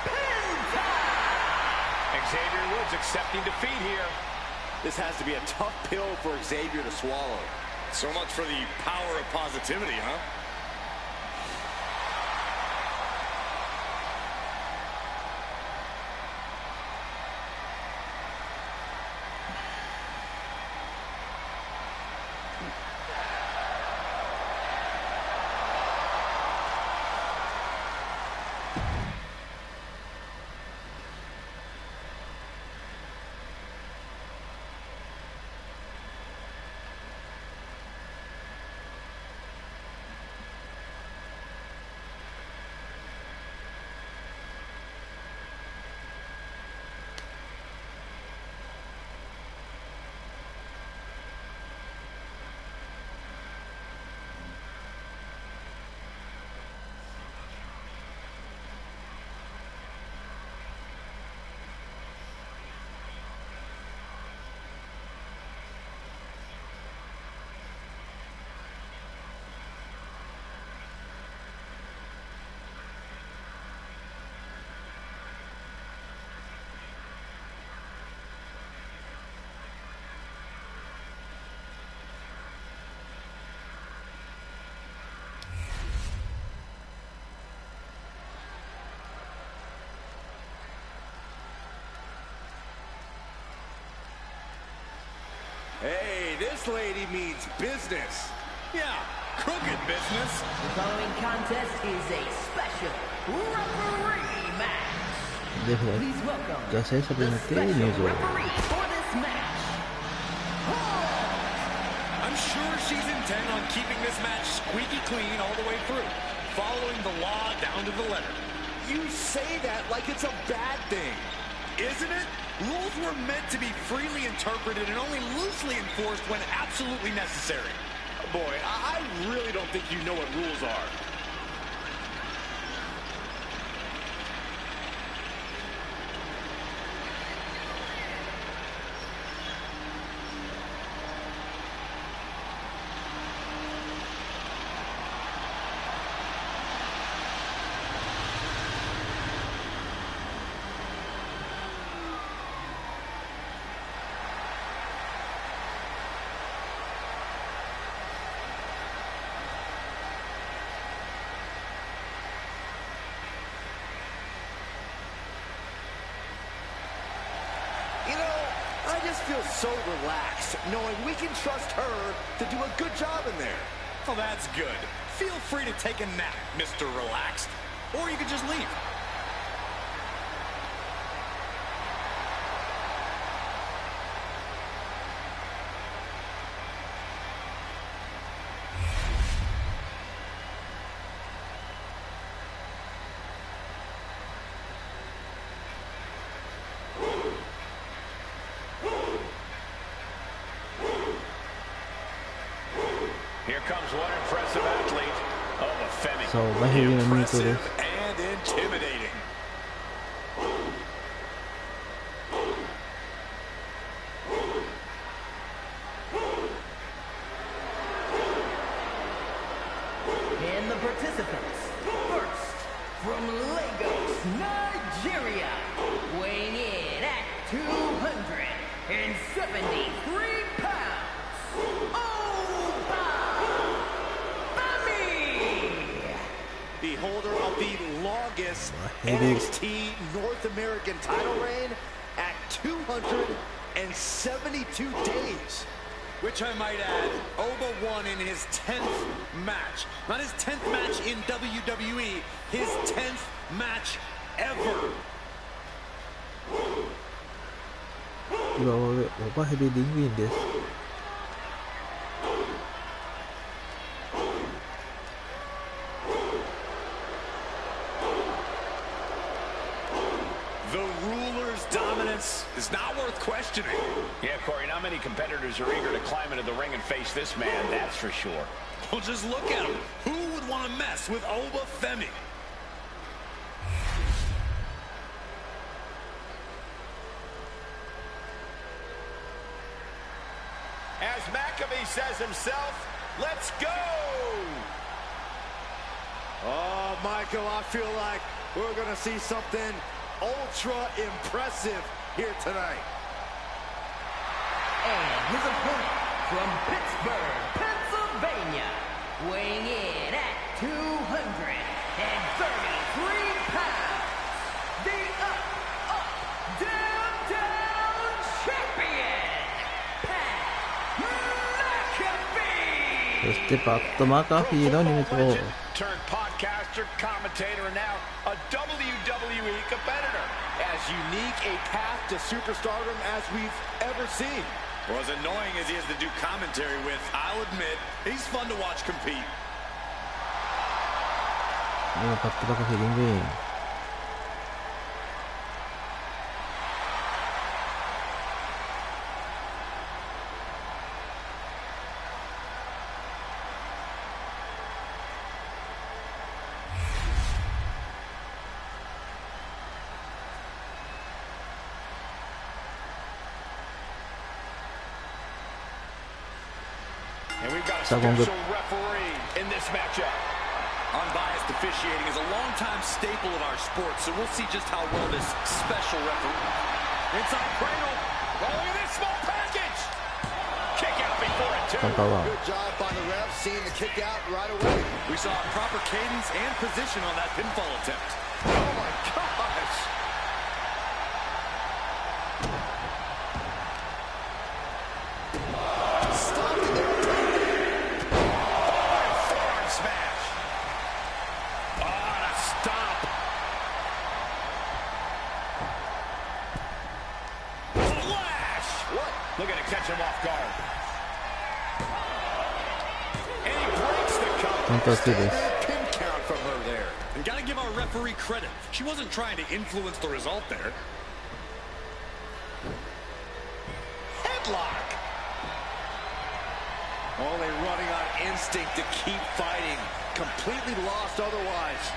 Penta! Xavier Woods accepting defeat here. This has to be a tough pill for Xavier to swallow. So much for the power of positivity, huh? Hey, this lady means business. Yeah, crooked business. The following contest is a special referee match. で、 Please welcome じゃあ選手に the て special 入場。 referee for this match. I'm sure she's intent on keeping this match squeaky clean all the way through, following the law down to the letter. You say that like it's a bad thing. Isn't it? Rules were meant to be freely interpreted and only loosely enforced when absolutely necessary. Boy, I really don't think you know what rules are. You know, I just feel so relaxed knowing we can trust her to do a good job in there. Well, that's good. Feel free to take a nap, Mr. Relaxed. Or you could just leave. Here comes one impressive athlete. Oh, a Femi. さあ、バヘビのミートです Impressive and intimidating. And the participants, first, from Lagos, Nigeria, weighing in at 273 pounds, Oba Femi! The holder of the longest Heavy. NXT North American title reign at 272 days. Which I might add, Oba won in his 10th match. Not his 10th match in WWE, his 10th match ever. 今はオーバーヘビーリングインです。 The ruler's dominance is not worth questioning. Yeah, Corey, not many competitors are eager to climb into the ring and face this man, that's for sure. Well, just look at him. Who would want to mess with Oba Femi? As McAfee says himself, let's go! Oh, Michael, I feel like we're going to see something ultra impressive here tonight. And his opponent from Pittsburgh, Pennsylvania, weighing in at 233 pounds, the up, down, down champion, Pat そ McAfee! してパッド・マカフィーの入場。 Turned podcaster, commentator, and now a WWE competitor. As unique a path to superstardom as we've ever seen. Well, as annoying as he is to do commentary with, I'll admit, he's fun to watch compete. 今パッド・マカフィーリングイン。 And we've got a Second good. special referee in this matchup. Unbiased officiating is a longtime staple of our sport, so we'll see just how well this special referee... Inside cradle. Oh, look at this small package. Kick out before it, too. カウンターワン。 Good job by the ref, seeing the kick out right away. We saw a proper cadence and position on that pinfall attempt. Oh my gosh! 本当は2です。 Pin count from her there. And gotta give our referee credit. She wasn't trying to influence the result there. Headlock. Only running on instinct to keep fighting. Completely lost otherwise.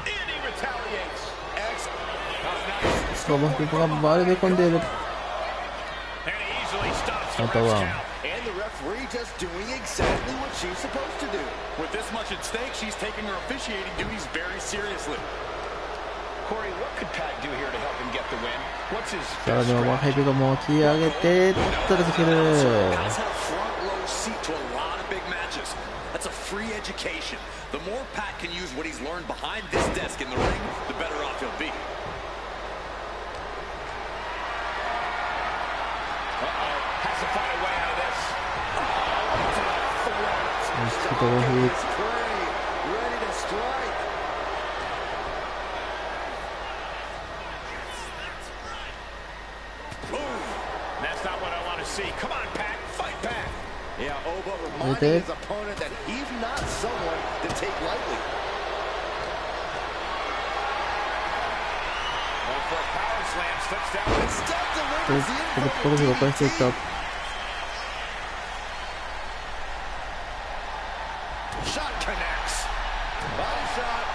And he retaliates. Excellent. ストーブヒップがバルで込んでいる。 And he easily stops the または count. And the referee just doing exactly what she's supposed to do. With this much at stake, she's taking her officiating duties very seriously. Corey, what could Pat do here to help him get the win? What's his さら best にオマヘ strategy? ビが持ち上げてただつける。 Guys have front row seat to a lot of big matches. That's a free education. The more Pat can use what he's learned behind this desk in the ring, the better off he'll be. Has to find a way out of this. Oh, ストーブヒップ Prey, ready to strike. boom. That's not what I want to see. Come on, Pat. Fight back. Yeah, Oba reminding his opponent that he's not someone to take lightly. Going for a power slam. Slips down. And still delivers the ここここで動かしていった。 shot connects. Body shot.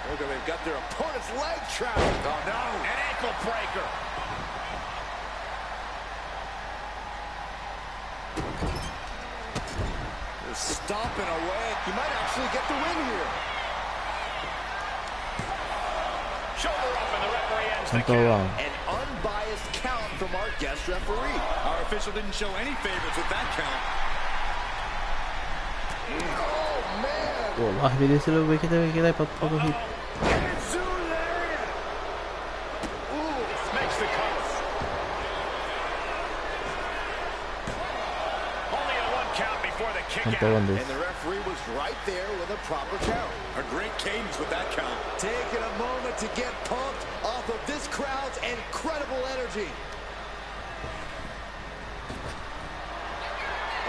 Look, they've got their opponent's leg trapped. Oh no. An ankle breaker. They're stomping away. He might actually get the win here. Shoulder up, and the referee ends the 本当 count. は An unbiased count from our guest referee. Our official didn't show any favorites with that count. Oh man. オマヘビでするべきではいけないパッドヒップ。 Zoo lariat. Ooh. Makes the cover. Only a one count before the kick 本 out. 当はで And す。 the referee was right there with a proper count. A great cadence with that count. Taking a moment to get pumped off of this crowd's incredible energy.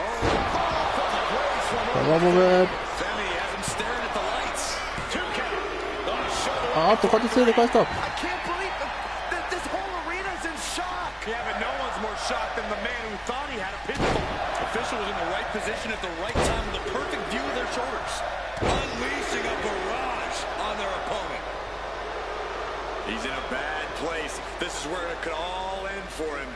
Oh, powerful place from パワーボム。 Femi has him staring at the lights. 2 count. On the shoulder. あーっと形で返した。 I can't believe that this whole arena's in shock. Yeah, but no one's more shocked than the man who thought he had a pinfall. Official was in the right position at the right time with the perfect view of their shoulders. Unleashing a barrage on their opponent. He's in a bad place. This is where it could all end for him.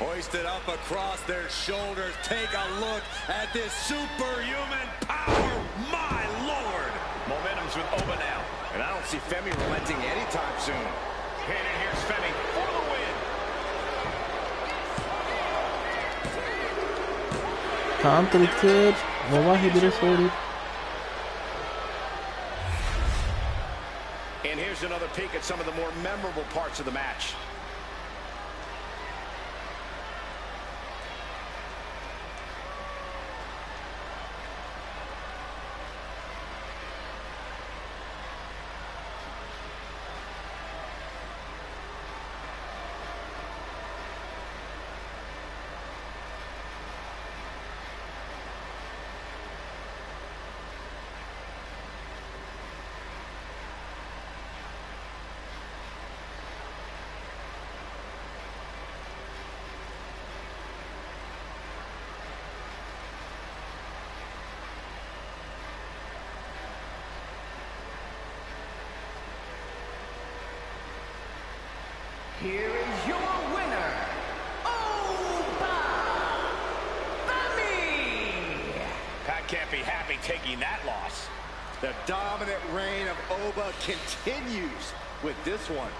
Hoisted up across their shoulders. Take a look at this superhuman power. My Lord. Momentum's with Oba now. And I don't see Femi relenting anytime soon. And here's Femi for the win. カウント率。オマヘビで勝利。 And here's another peek at some of the more memorable parts of the match. Here is your winner, Oba Femi! Pat can't be happy taking that loss. The dominant reign of Oba continues with this one.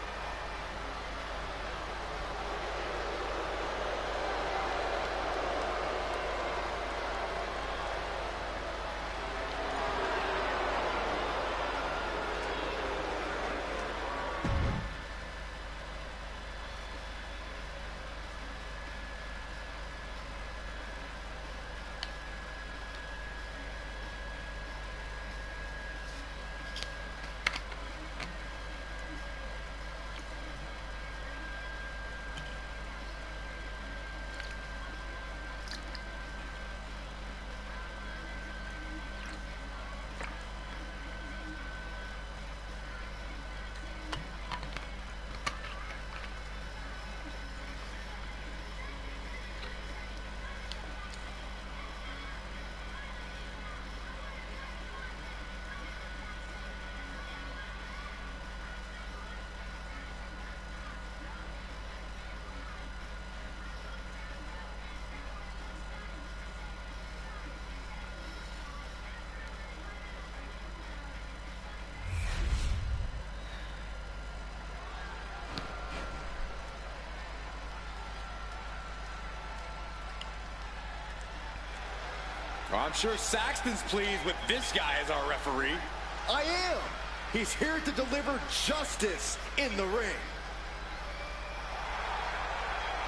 I'm sure Saxton's pleased with this guy as our referee. I am. He's here to deliver justice in the ring.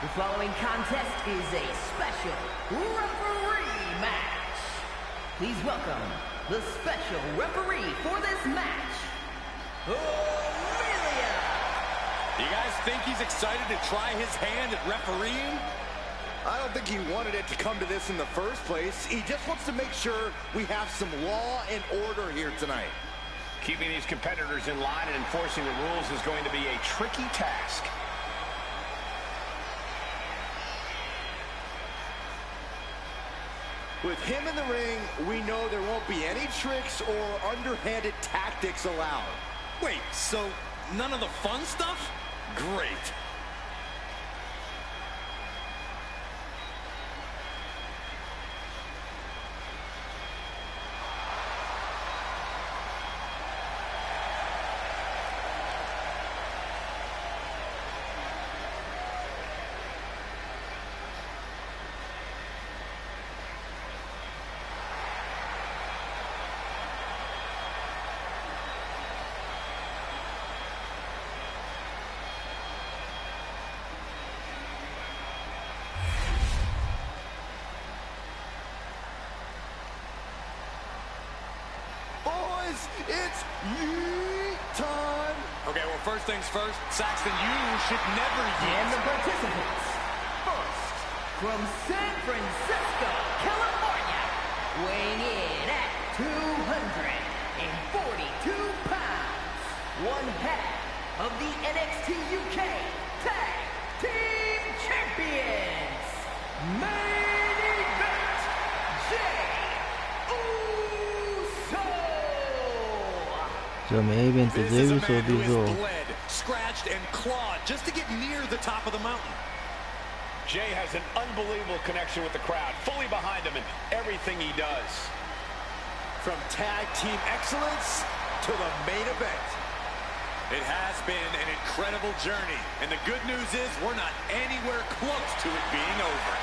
The following contest is a special referee match. Please welcome the special referee for this match, Amelia. You guys think he's excited to try his hand at refereeing? I don't think he wanted it to come to this in the first place. He just wants to make sure we have some law and order here tonight. Keeping these competitors in line and enforcing the rules is going to be a tricky task. With him in the ring, we know there won't be any tricks or underhanded tactics allowed. Wait, so none of the fun stuff? Great. It's yeet time! Okay, well, first things first, Saxton, you should never yeet. And the participants. First, from San Francisco, California, weighing in at 242 pounds, one half of the NXT UK Tag Team Champions, main event, Jey Uso. じゃあメインイベント This ジェ is イ a ウソ man 出 who そう has bled, scratched, and clawed just to get near the top of the mountain. Jey has an unbelievable connection with the crowd, fully behind him in everything he does. From tag team excellence to the main event. It has been an incredible journey, and the good news is we're not anywhere close to it being over.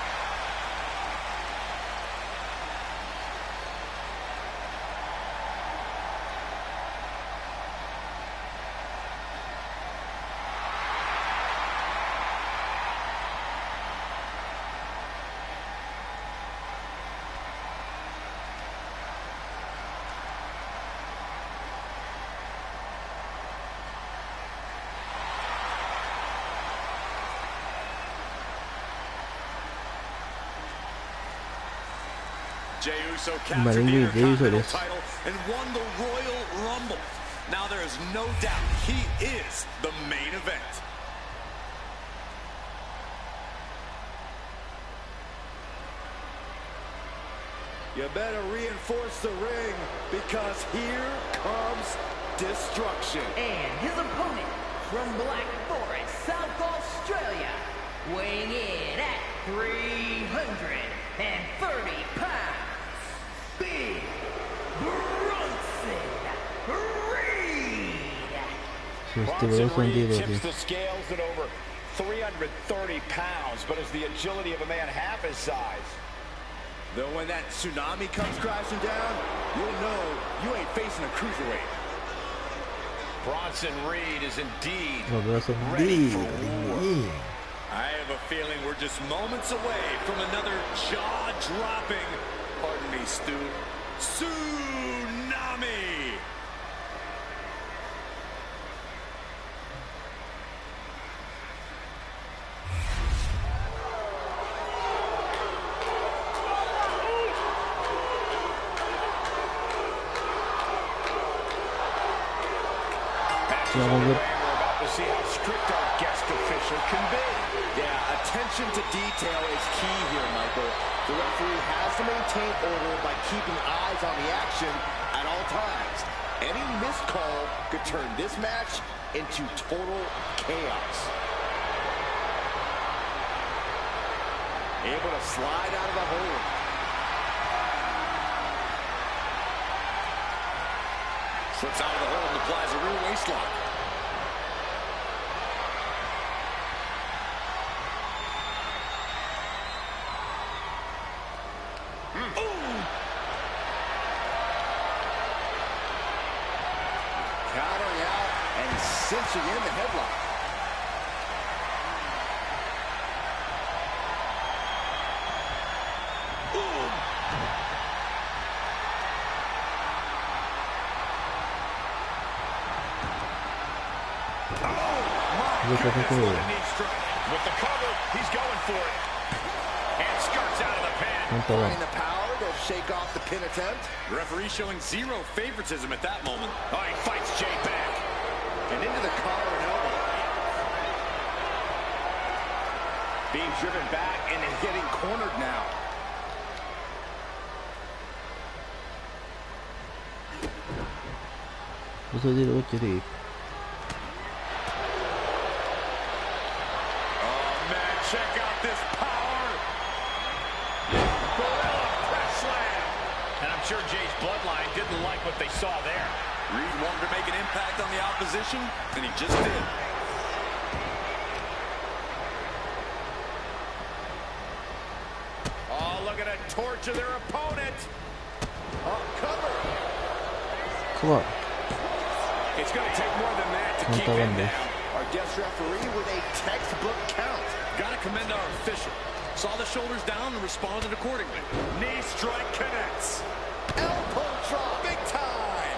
Jey Uso captured the Intercontinental title and won the Royal Rumble. Now there is no doubt he is the main event. You better reinforce the ring because here comes destruction. And his opponent from Black Forest, South Australia, weighing in at 330 pounds, Big Bronson Reed. そしてブロンソン・リード tips で the scales at over 330 pounds, but has the agility of a man half his size. Though when that tsunami comes crashing down, you'll know you ain't facing a cruiserweight. Bronson Reed is indeed ブロンソン・ ready リー for ド war. I have a feeling we're just moments away from another jaw-dropping, pardon me, Stu, tsunami. We're about to see how strict our guest official can be. Yeah, attention to detail is key here, Michael. The referee has to maintain order by keeping eyes on the action at all times. Any missed call could turn this match into total chaos. Able to slide out of the hole. Slips out of the hole and applies a rear waistlock. cinching in the headlock. With the cover, he's going for it. And skirts out of the pin. Finding the power to shake off the pin attempt. The referee showing zero favoritism at that moment. Oh, he fights Jay back. And into the collar and elbow. Being driven back and is getting cornered now. Check out this power. Press slam. And I'm sure Jay's bloodline didn't like what they saw there. Reed wanted to make an impact on the opposition, and he just did. Oh, look at a torture their opponent. Oh, cover. Come on. It's going to take more than that to keep him down. Our guest referee with a textbook count. Got to commend our official. Saw the shoulders down and responded accordingly. Knee strike connects. Elbow drop. Big time.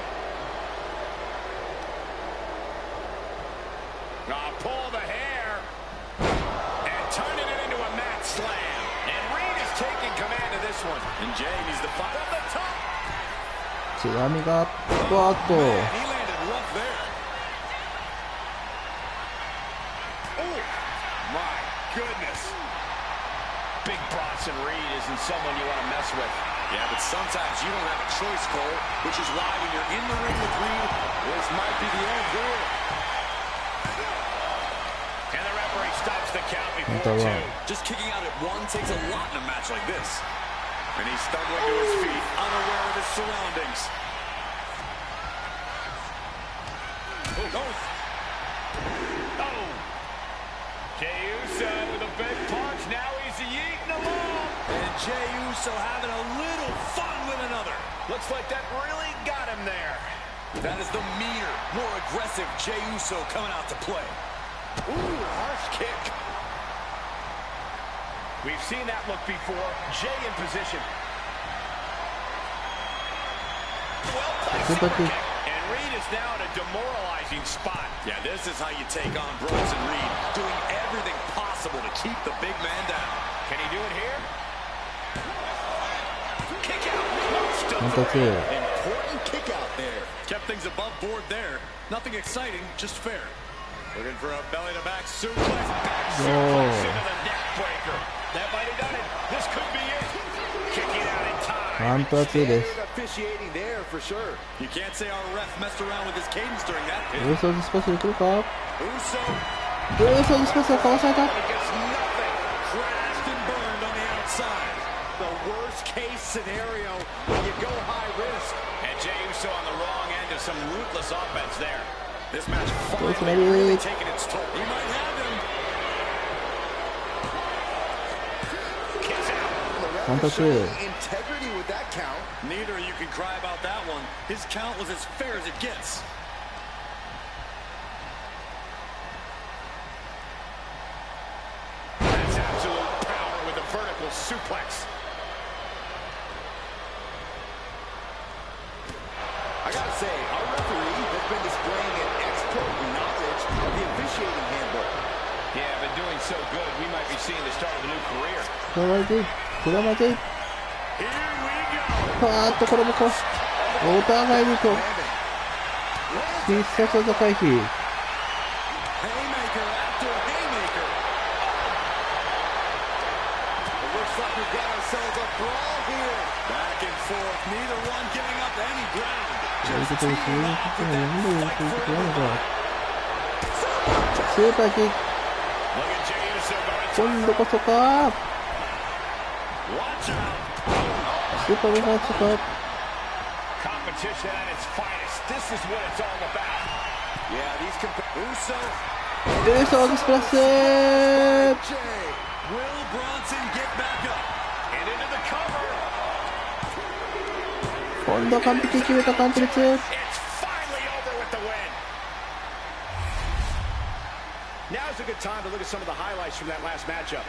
Pull the hair. And turning it into a mat slam. And Reed is taking command of this one. And Jay needs to fight up the top. 津波がわっと He landed rough there. Oh, my goodness. Big Bronson Reed isn't someone you want to mess with. Yeah, but sometimes you don't have a choice, Cole, which is why when you're in the ring with Reed, this might be the end there. And the referee stops the count before two. Just kicking out at one takes a lot in a match like this. And he's stumbling to his feet, unaware of his surroundings. Oh! Jey Uso with a big punch. Now he's yeeting along. And Jey Uso having a little fun with another. Looks like that really got him there. That is the meaner, more aggressive Jey Uso coming out to play. Ooh, harsh kick. We've seen that look before. Jey in position. Well placed super kick. And Reed is now in a demoralizing spot. Yeah, this is how you take on Bronson Reed, doing everything possible to keep the big man down. Can he do it here? Kick out. Important kick out there. Kept things above board there. Nothing exciting, just fair. Looking for a belly-to-back suplex. Back suplex into the neck breaker. That might have done it. This could be it. Kicking out in time. Officiating there for sure. You can't say our ref messed around with his cadence during that pin. Uso スパス来るか Uso. Uso スパスがかわされた He gets nothing. Crashed and burned on the outside. The worst case scenario when you go high risk. And Jey Uso on the wrong end of some ruthless offense there. This match finally really taking its toll. He might have him. Kicks out. Integrity with that count. Neither of you can cry about that one. His count was as fair as it gets. That's absolute power with a vertical suplex. I gotta say, our referee has been displaying an expert knowledge of the officiating handbook. Yeah, been doing so good, we might be seeing the start of a new career. これまでこれまで Here we go. パーッとこれもこうお互いにこう必殺技回避 Haymaker after haymaker. It looks like we've got ourselves a brawl here. Back and forth, neither one giving up any ground. そういうことをすることも何度もそういうことなのかスーパーキック Look at Jey Uso going 今度こそか Watch out. スーパーベガーとか Competition at its finest. This is what it's all about. Yeah, these Uso. ウソギスプラス Jey. Will Bronson get back up? And into the cover. 今度は完璧に決めた完璧 It's finally over with the win. Now's a good time to look at some of the highlights from that last matchup.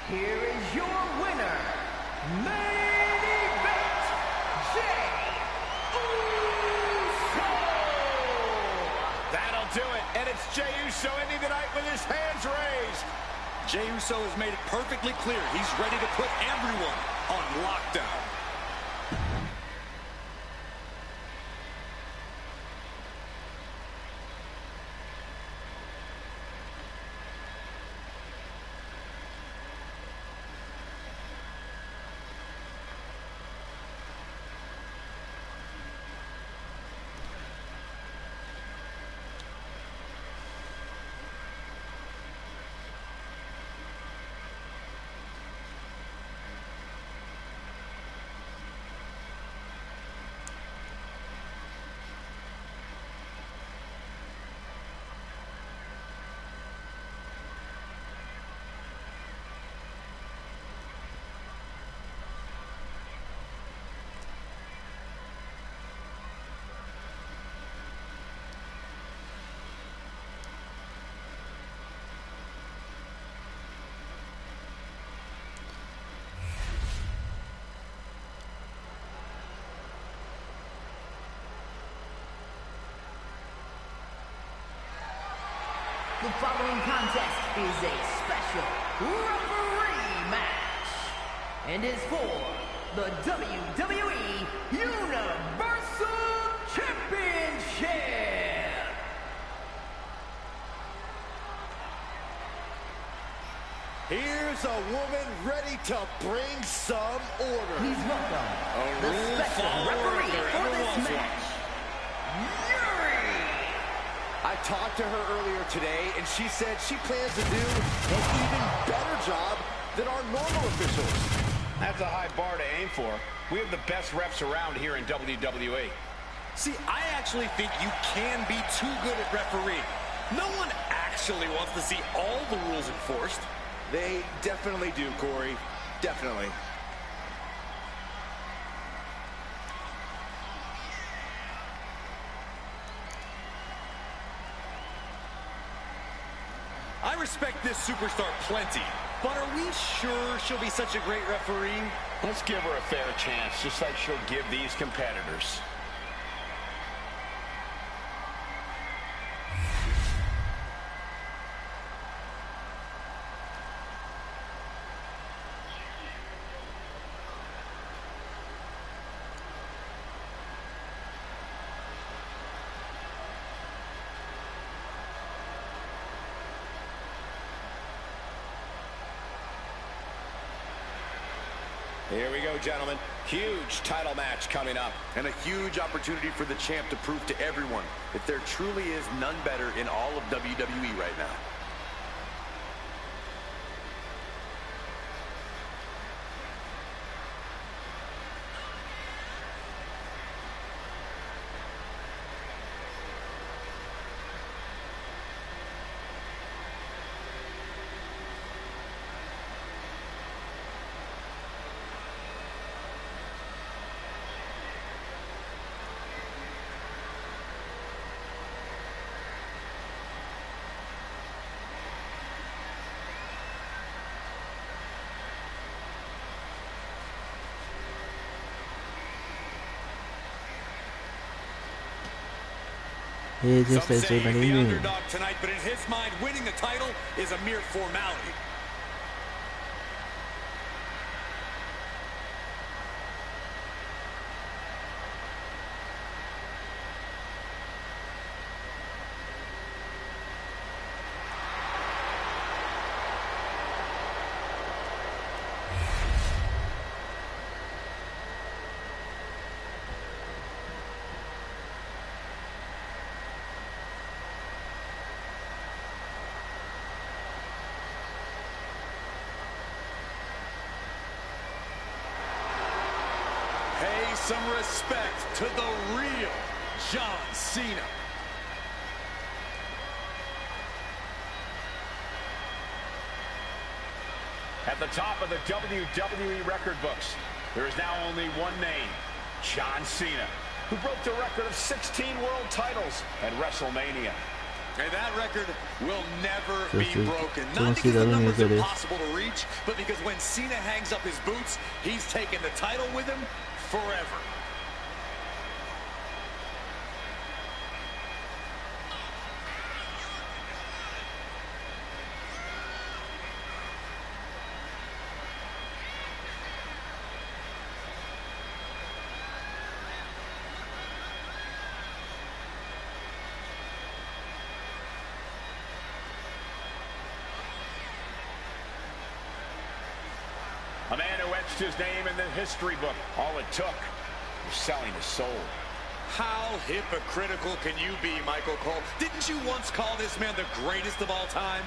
Here is your winner, main event, Jey Uso! That'll do it, and it's Jey Uso ending the night with his hands raised. Jey Uso has made it perfectly clear he's ready to put everyone on lockdown. The following contest is a special referee match and is for the WWE Universal Championship. Here's a woman ready to bring some order. Please welcome the special referee for this match, I talked to her earlier today, and she said she plans to do an even better job than our normal officials. That's a high bar to aim for. We have the best refs around here in WWE. See, I actually think you can be too good at refereeing. No one actually wants to see all the rules enforced. They definitely do, Corey. Definitely. I respect this superstar plenty, but are we sure she'll be such a great referee? Let's give her a fair chance, just like she'll give these competitors. Here we go, gentlemen. Huge title match coming up. And a huge opportunity for the champ to prove to everyone that there truly is none better in all of WWE right now. AJ Some say Styles he's the に underdog tonight, but in his mind, winning the title is a mere formality. Pay some respect to the real John Cena. At the top of the WWE record books, there is now only one name, John Cena, who broke the record of 16 world titles at WrestleMania. And that record will never be broken. Not because the numbers are impossible to reach, but because when Cena hangs up his boots, he's taking the title with him forever. A man who etched his name in the history book. All it took was selling his soul. How hypocritical can you be, Michael Cole? Didn't you once call this man the greatest of all time?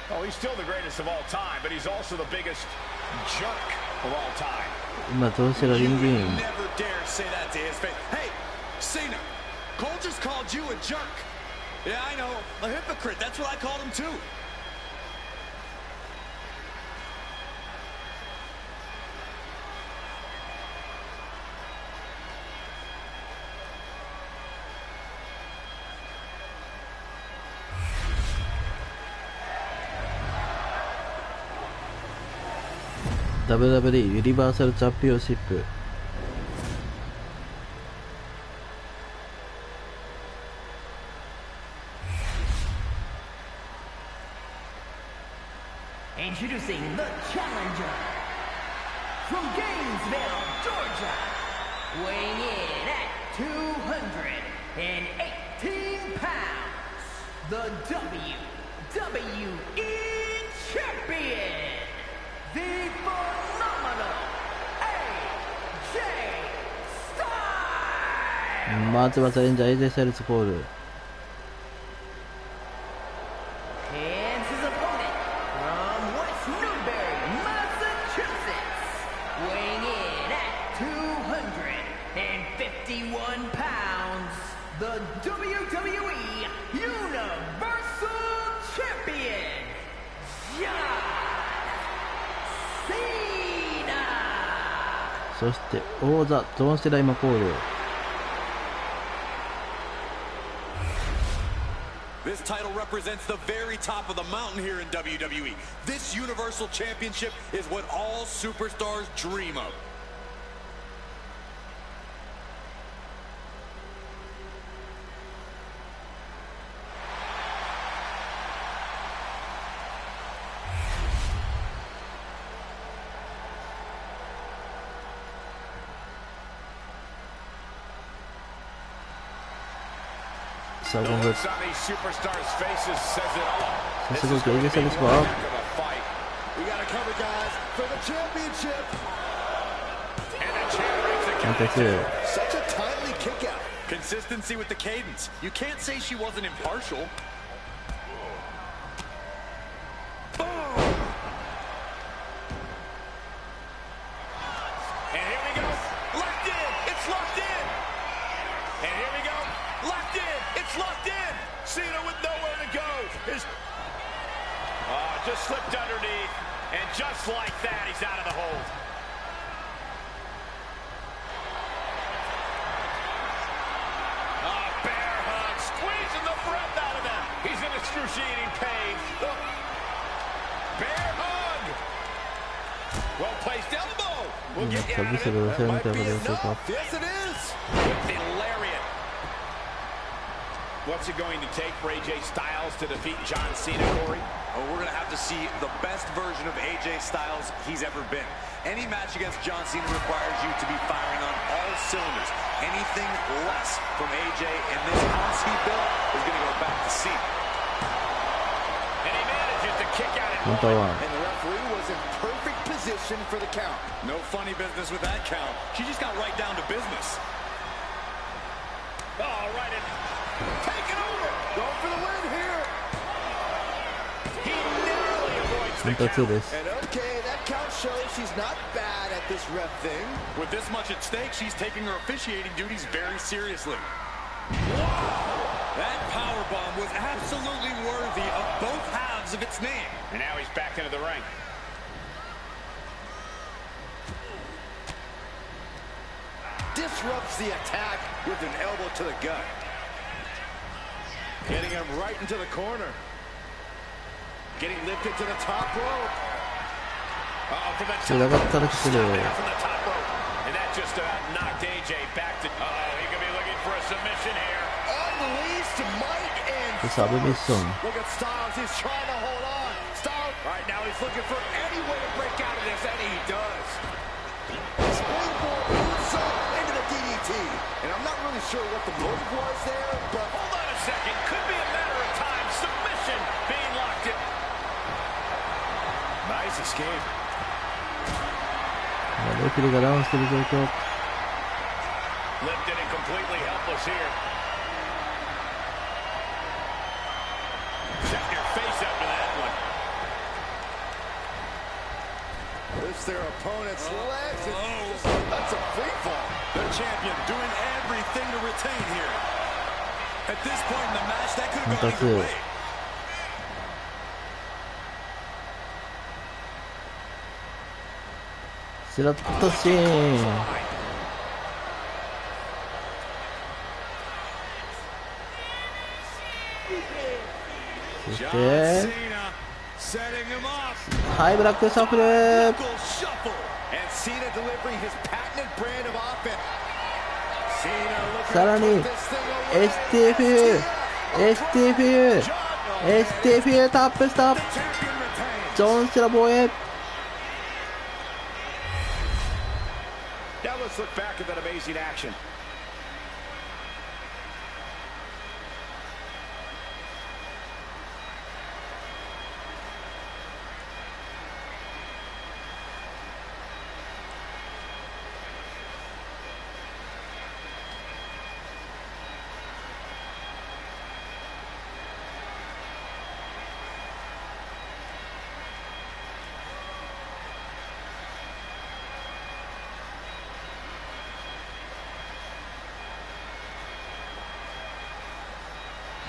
Oh, he's still the greatest of all time, but he's also the biggest jerk of all time. You never dare say that to his face. Hey, Cena, Cole just called you a jerk. Yeah, I know, a hypocrite. That's what I called him too. WWE ユニバーサルチャンピオンシップIntroducing the challenger from Gainesville, Georgia, weighing in at 218 pounds, the WWE Champion, the phenomenal AJ Styles. まずはチャレンジャー AJ スタイルズコールそして王座ジョン・シナ今コールThis title represents the very top of the mountain here in WWE. This Universal Championship is what all superstars dream of. So the looks on these superstars' faces says it all. This is good. This is well. We got to cover, guys, for the championship. And the champ brings the count. Such a timely kick out. Consistency with the cadence. You can't say she wasn't impartial. Boom! And here we go. Locked in. It's locked in. And here we go. Locked in. It's locked in. Cena with nowhere to go. Just slipped underneath. And just like that, he's out of the hold. Bear hug. Squeezing the breath out of him. He's in excruciating pain. Bear hug. Well-placed elbow. We'll get you out of it. That might be enough. Yes, it is. With the lariat. What's it going to take for AJ Styles to defeat John Cena, Corey? Oh, we're going to have to see the best version of AJ Styles he's ever been. Any match against John Cena requires you to be firing on all cylinders. Anything less from AJ and this house he built is going to go back to Cena. And he manages to kick out in one. And the referee was in perfect position for the count. No funny business with that count. She just got right down to business. Oh, right in. Take it over. Go for the win here. He narrowly avoids 2です。 And okay, that count shows she's not bad at this ref thing. With this much at stake, she's taking her officiating duties very seriously. Wow! That powerbomb was absolutely worthy of both halves of its name. And now he's back into the ring. Disrupts the attack with an elbow to the gut. Getting him right into the corner. Getting lifted to the top rope. From the top rope. From the top rope. And that just about knocked AJ back to... he could be looking for a submission here. Unleashed might and submission. Look at Styles, he's trying to hold on. Styles, right now he's looking for any way to break out of this, and he does. Springboard moonsault into the DDT. And I'm not really sure what the motive was there, but... Hold on a second. Could be a matter of time. Submission being locked in. Nice escape. レフェリーがダウンしている状況。 Lifted and completely helpless here. Setting your face up to that one. Lifts their opponent's legs. That's a free fall. The champion doing everything to retain here. At this point in the match, that could have gone either way. スラットシーン。そしてハイブラックシャッフル。さらに STF タップしたジョン・シラ防衛。 Now let's look back at that amazing action.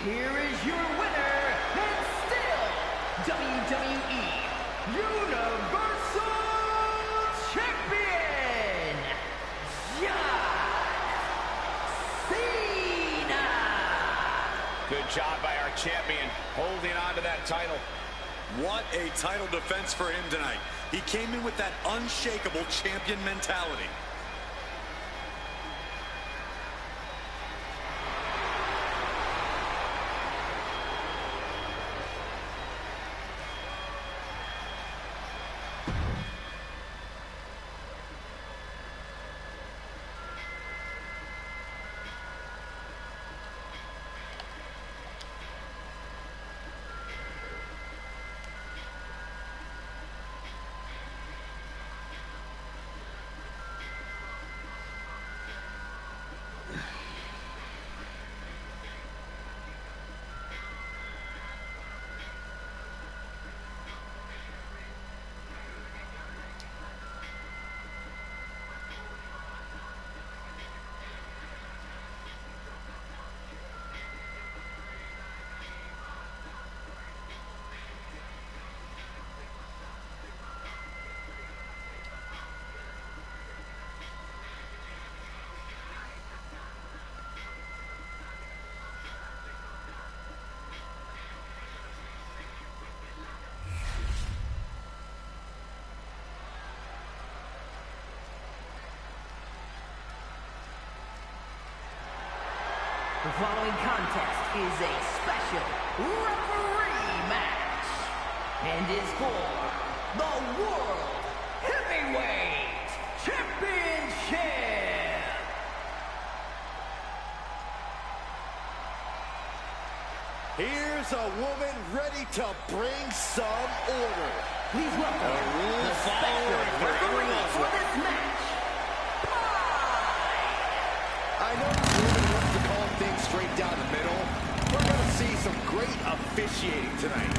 Here is your winner, and still WWE Universal Champion, John Cena. Good job by our champion, holding on to that title. What a title defense for him tonight. He came in with that unshakable champion mentality. The following contest is a special referee match and is for the World Heavyweight Championship. Here's a woman ready to bring some order. Please welcome the special referee for this match. I know Ruben wants to call things straight down the middle. We're going to see some great officiating tonight.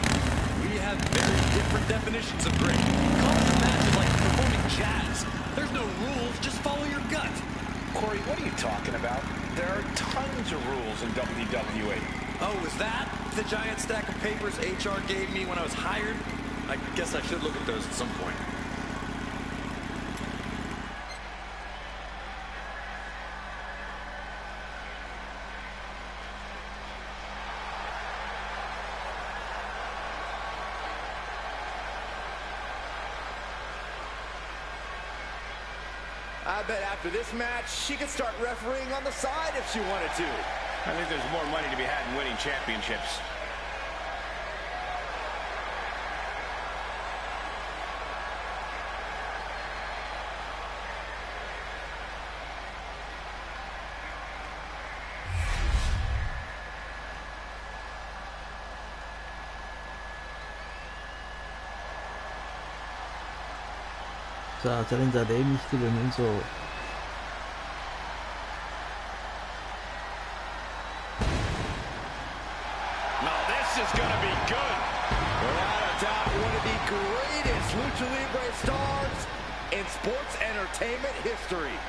We have very different definitions of great. Calling a match is like performing jazz. There's no rules, just follow your gut. Corey, what are you talking about? There are tons of rules in WWE. Oh, is that the giant stack of papers HR gave me when I was hired? I guess I should look at those at some point. 'I bet after this match, she could start refereeing on the side if she wanted to. I think there's more money to be had in winning championships. 자, 챌린저 네임미스티를 연소. Now this is gonna be good. Without a doubt, one of the greatest Lucha Libre stars in sports entertainment history.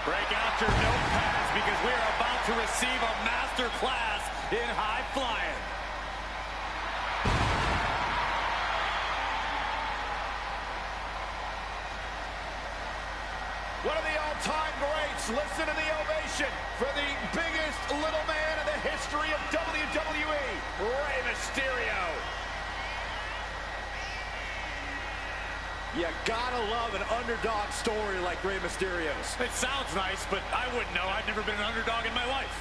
Break out your notepads because we are about to receive a master class in high flying. One of the all-time greats. Listen to the ovation for the biggest little man in the history of WWE, Rey Mysterio. You gotta love an underdog story like Rey Mysterio's. It sounds nice, but I wouldn't know. I've never been an underdog in my life.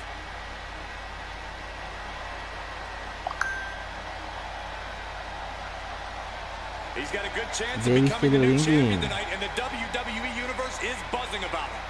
He's got a good chance of becoming the new champion tonight, and the WWE Universe is buzzing about him.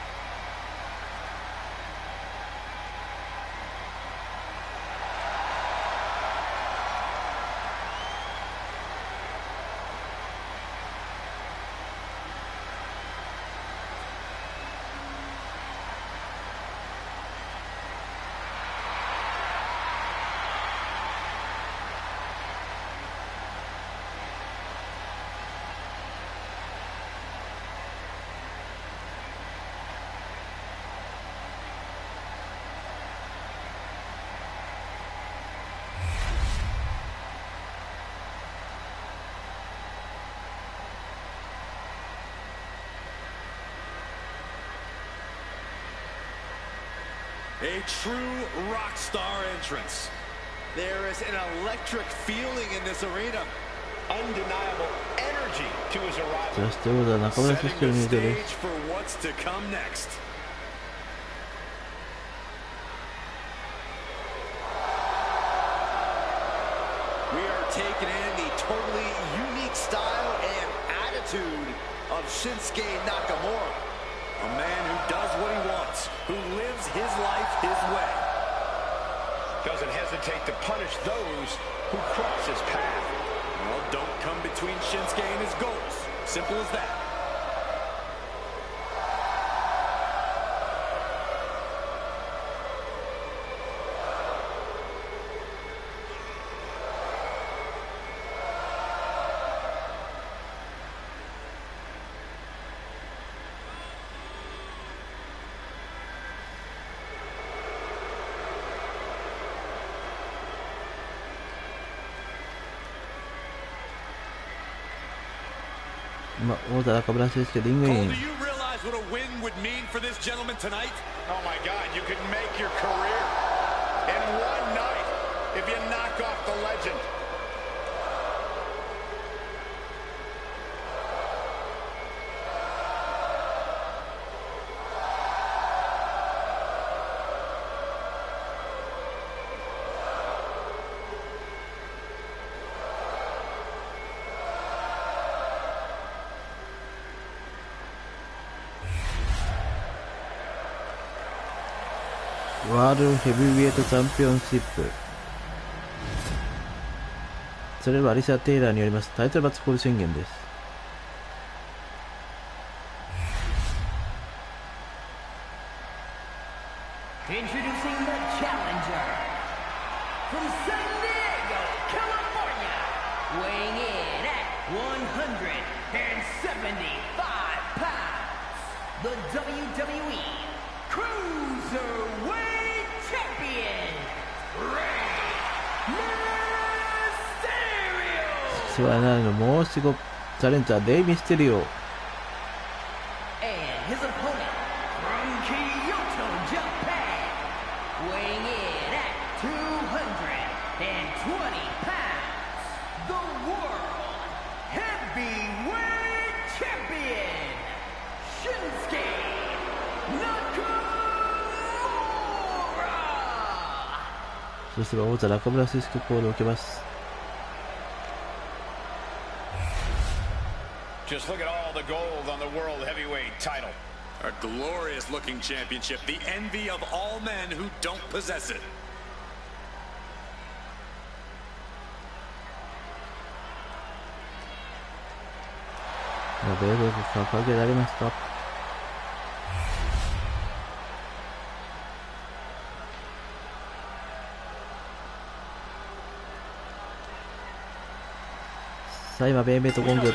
A true rock star entrance. There is an electric feeling in this arena. Undeniable energy to his arrival. そして王座中村選手の入場で Stage す。 for what's to come next. We are taking in the totally unique style and attitude of Shinsuke Nakamura. A man who does what he wants, who lives his life his way. Doesn't hesitate to punish those who cross his path. Well, don't come between Shinsuke and his goals. Simple as that.王座中村選手リングイ Cole, ン do you realize what a win would mean for this gentleman tonight? Oh my God, you could make your career in one night if you knock off the legend.ワールドヘビーウェイトチャンピオンシップ、それはアリシャ・テイラーによりますタイトルマッチコール宣言です。Introducing the challenger from San Diego, California, weighing pounds, the WWE Cruiserweight Champion, Rey Mysterio. 知らないの申し子チャレンジャーレイ・ミステリオ。 And his opponent from Kyoto, Japan, weighing in at 220 pounds, the World Heavyweight Champion, Shinsuke Nakamura. そして王座中村選手コールを受けます。 Just look at all the gold on the World Heavyweight title. A glorious looking championship, the envy of all men who don't possess it. ベーブルさん掲げられました。さあ今ベイメイトゴング。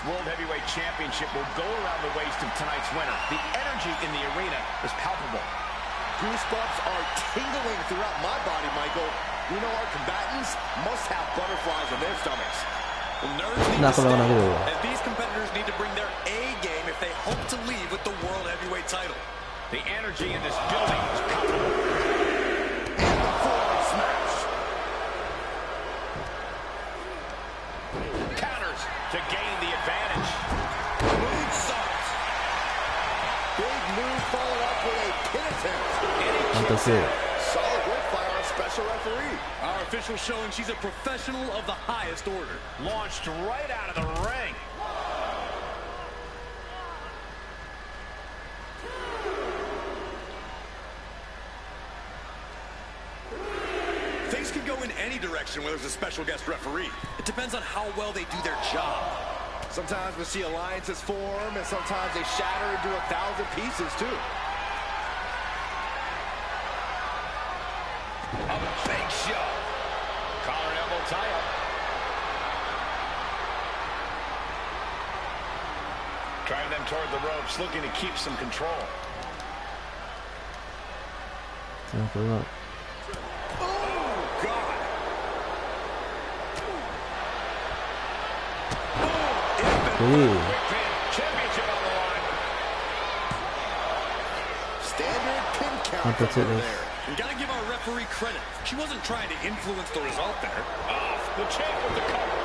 World Heavyweight Championship will go around the waist of tonight's winner. The energy in the arena is palpable. Goosebumps are tingling throughout my body, Michael. We know our combatants must have butterflies in their stomachs. Well, nerves need to stay, and these competitors need to bring their A game if they hope to leave with the World Heavyweight title. The energy in this building is palpable. And the forward smash. Counters to gain the advantage. Moonsault. Big move followed up with a pin attempt. Solid work by our special referee. Our official showing she's a professional of the highest order. Launched right out of the ring. Things can go in any direction when there's a special guest referee. It depends on how well they do their job. Sometimes we see alliances form, and sometimes they shatter into 1,000 pieces, too. A big show. Collar and elbow tie-up. Driving them toward the ropes, looking to keep some control. Championship on the line. Standard pin count from there. We gotta give our referee credit. She wasn't trying to influence the result there. Off the champ with the cover.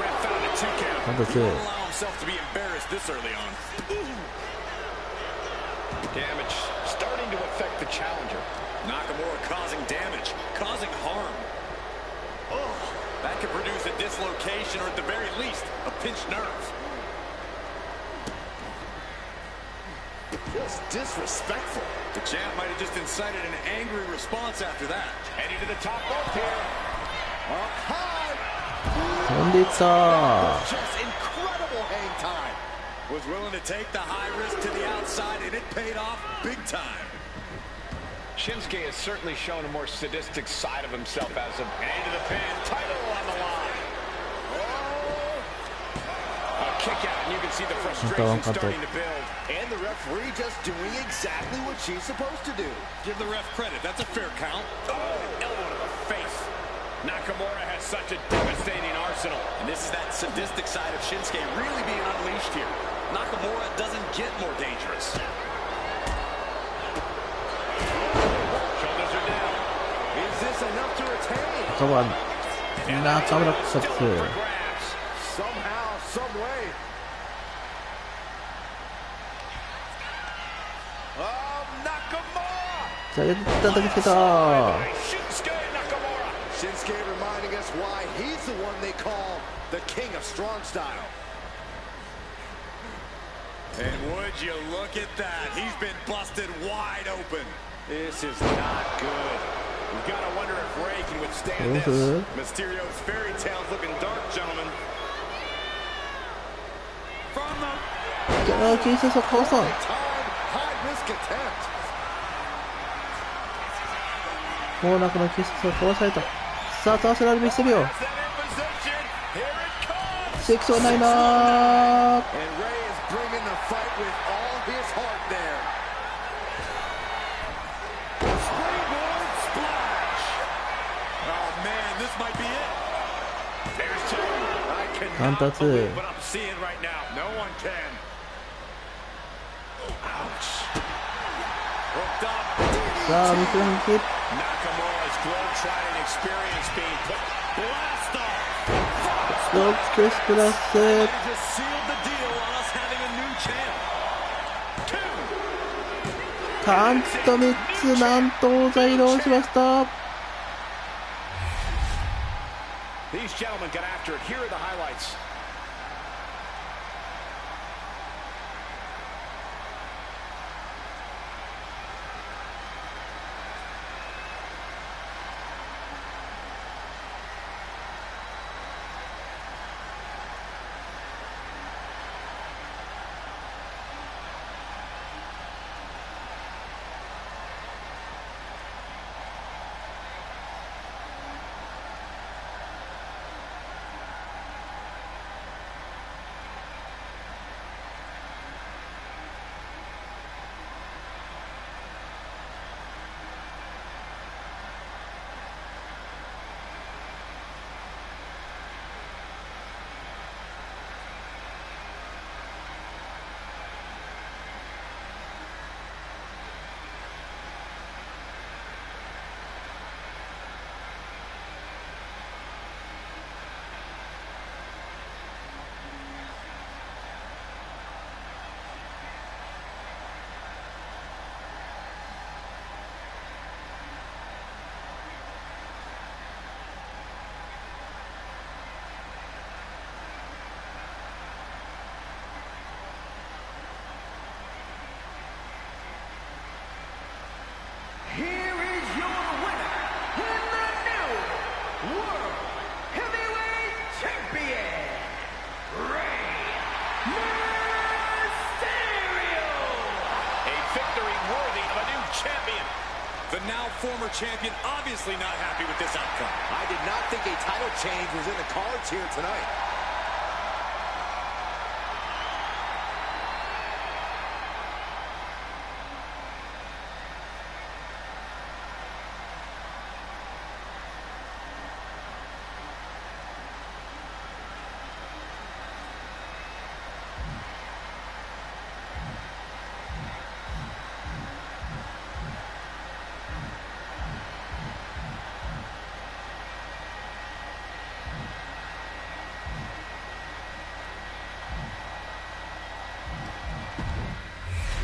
Ref found a 2 count. He won't allow himself to be embarrassed this early on. Damage starting to affect the challenger. Nakamura causing damage, causing harm. Oh, that could produce a dislocation or at the very least, a pinched nerve. Just disrespectful. The champ might have just incited an angry response after that. Heading to the top rope here. Up high. Just incredible hang time. Was willing to take the high risk to the outside, and it paid off big time. Shinsuke has certainly shown a more sadistic side of himself as of into the pin. Title on the line. A kick out, and you can see the frustration starting to build. And the referee just doing exactly what she's supposed to do. Give the ref credit. That's a fair count. Oh, an elbow to the face. Nakamura has such a devastating arsenal. And this is that sadistic side of Shinsuke really being unleashed here. Nakamura doesn't get more dangerous. Shoulders are down. Is this enough to retain? Somehow, some way. Nakamura. Shinsuke reminding us why he's the one they call the king of strong style. And would you look at that? He's been busted wide open. This is not good. We've got to wonder if Rey can withstand this. Mysterio's fairy tale's looking dark, gentlemen. From the... High-risk attempt. もう中のキスをかわされた。さあ、倒せられるミステリオ。していくしかないな。 And Ray is bringing the fight with all his heart there. Springboard splash. Oh man, this might be it. There's two. I cannot believe what I'm seeing right now. No one can. Ouch. Hooked up. さあ、見せに行け。 Nakamura's globe-trotting experience being put. Blast off. ロックスプラス。 They just sealed the deal on us having a new champ. Two. カント3つ、なんと王座移動しました。 These gentlemen got after it. Here are the highlights. Here is your winner, and the new World Heavyweight Champion, Rey Mysterio. A victory worthy of a new champion. The now former champion obviously not happy with this outcome. I did not think a title change was in the cards here tonight.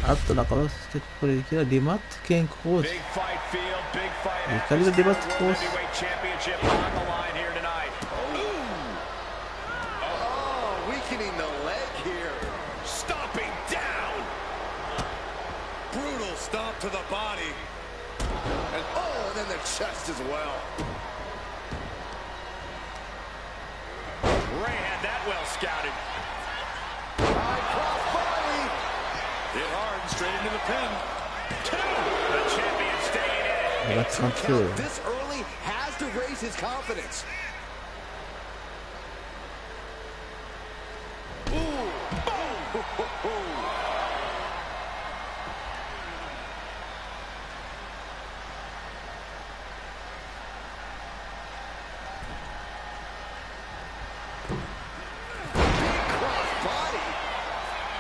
あと中村、そしてこれいきなりリマッチ権行使。 Big fight field, big fight 怒りのリマッチ行使。 heavyweight championship on the line here tonight. Oh, weakening the leg here. Stomping down. Brutal stomp to the body. And oh, and then the chest as well. Ray had that well scouted. High cross body. Hit hard and straight into the pin. Two. The champion staying in. リマッチ関 Count 係。 this early has to raise his confidence.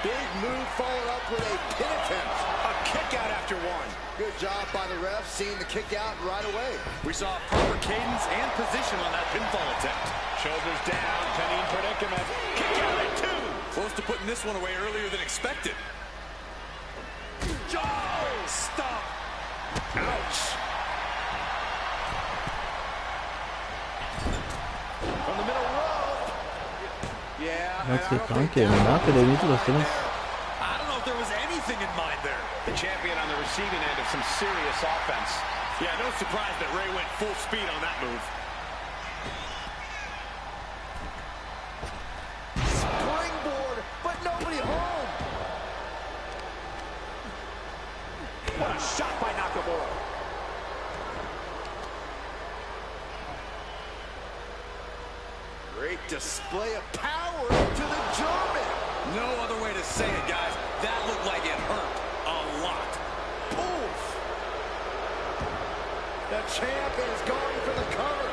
Big move followed up with a pin attempt. A kick out after one. Good job by the ref, seeing the kick out right away. We saw proper cadence and position on that pinfall attempt. Shoulders down, pinning predicament. Kick out at two. Close to putting this one away earlier than expected. Oh, stop. Ouch. From the middle rope. Yeah, マッチ関係の中で密度してます。 I don't know if there was anything in mind there. The champion on the receiving end of some serious offense. Yeah, no surprise that Ray went full speed on that move. springboard, but nobody home. What a shot by Nakamura. Great display of power to the German. No other way to say it, guys. That looked like it hurt a lot. Oof. The champ is going for the cover.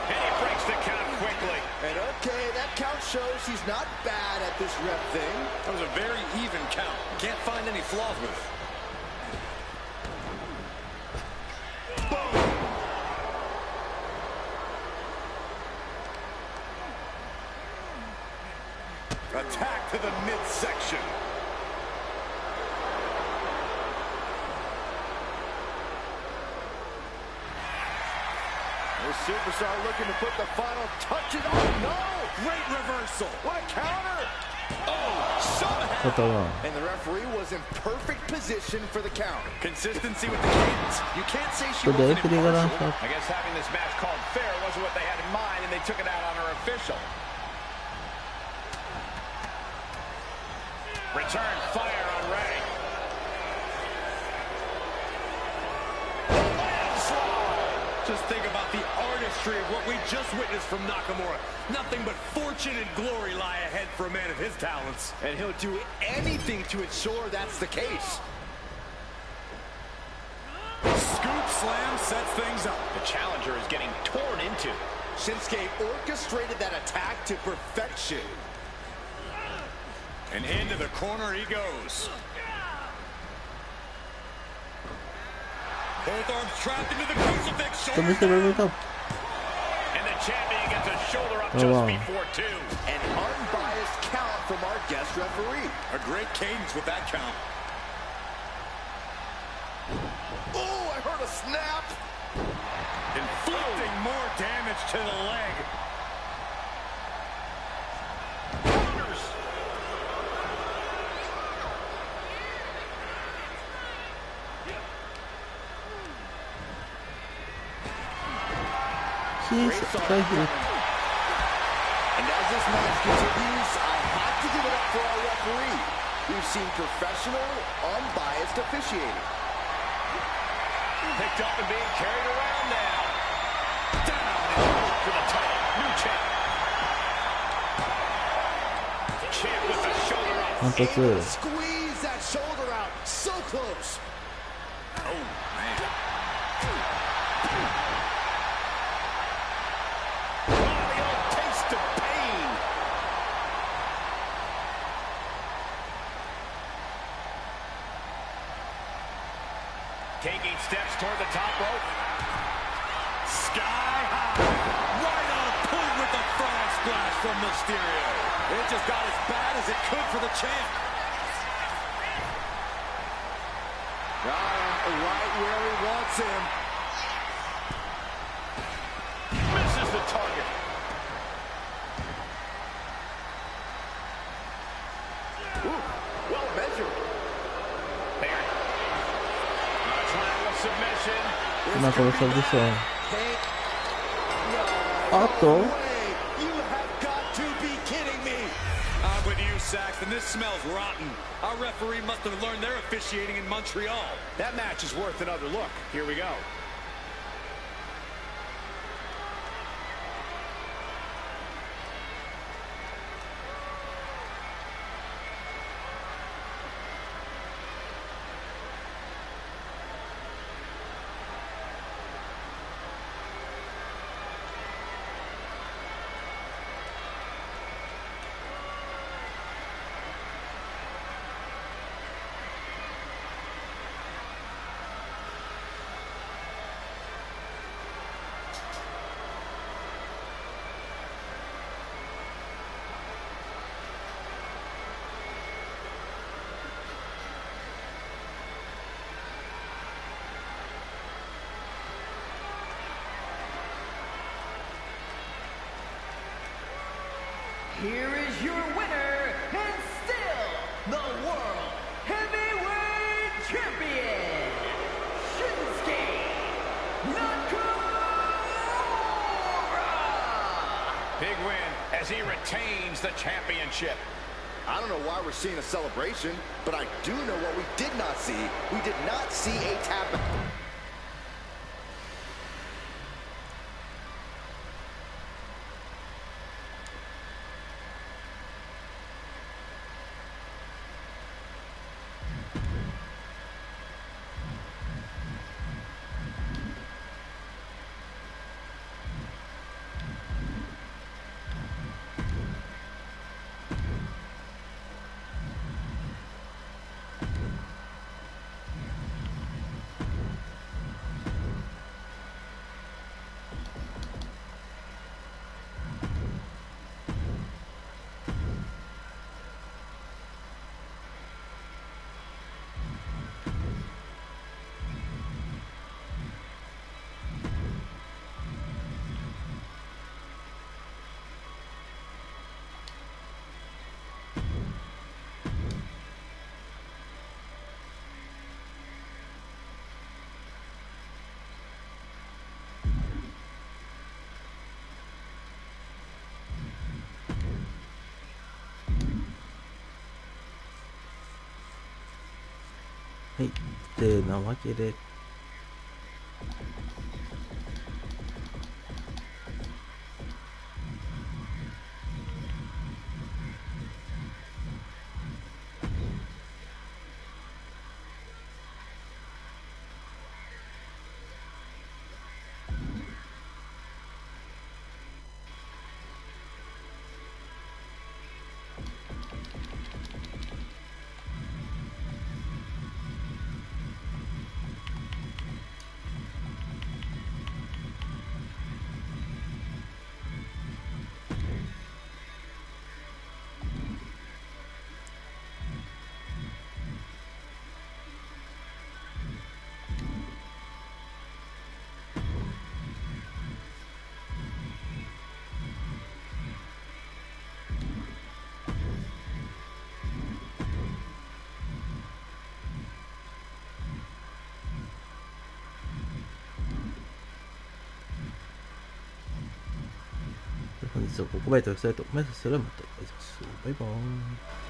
And he breaks the count quickly. And okay, that count shows he's not bad at this rep thing. That was a very even count. Can't find any flaws with it. Attack to the midsection. The superstar looking to put the final touches. Oh no! Great reversal. What a counter! Oh, somehow. ちょっとな And the referee was in perfect position for the count. Consistency with the cadence. You can't say she ちょっとレ wasn't フェリーがな impartial. I guess having this match called fair wasn't what they had in mind, and they took it out on her official. Return fire on Ray. Just think about the artistry of what we just witnessed from Nakamura. Nothing but fortune and glory lie ahead for a man of his talents. And he'll do anything to ensure that's the case. Scoop slam sets things up. The challenger is getting torn into. Shinsuke orchestrated that attack to perfection. And into the corner he goes. Both arms trapped into the crucifix. ちょっと見せてくれるか And the champion gets a shoulder up Oh, just wow. before 2. An unbiased count from our guest referee. A great cadence with that count. Oh, I heard a snap. Inflicting more damage to the leg. He's right here. And as this match continues, I have to give it up for our referee. We've seen professional, unbiased officiating. Picked up and being carried around now. Down and for the title. New champ. Champ with the shoulder up. 反発 Squeeze that shoulder out. So close. Oh, man. Taste of pain. Taking steps toward the top rope. Sky high. Right on point with the frog splash from Mysterio. It just got as bad as it could for the champ. Right where he wants him. Misses the target. Ooh, well measured. There. Triangle submission. 今殺されてしょ Hey, あと no way. You have got to be kidding me. I'm with you, Saxton. This smells rotten. Our referee must have learned their officiating in Montreal. That match is worth another look. Here we go. Here is your winner, and still the World Heavyweight Champion, Shinsuke Nakamura! Big win as he retains the championship. I don't know why we're seeing a celebration, but I do know what we did not see. We did not see a tap. はい。ってなわけで、本日はここまでとしたいと思います。それではまたお会いしましょう。バイバーイ。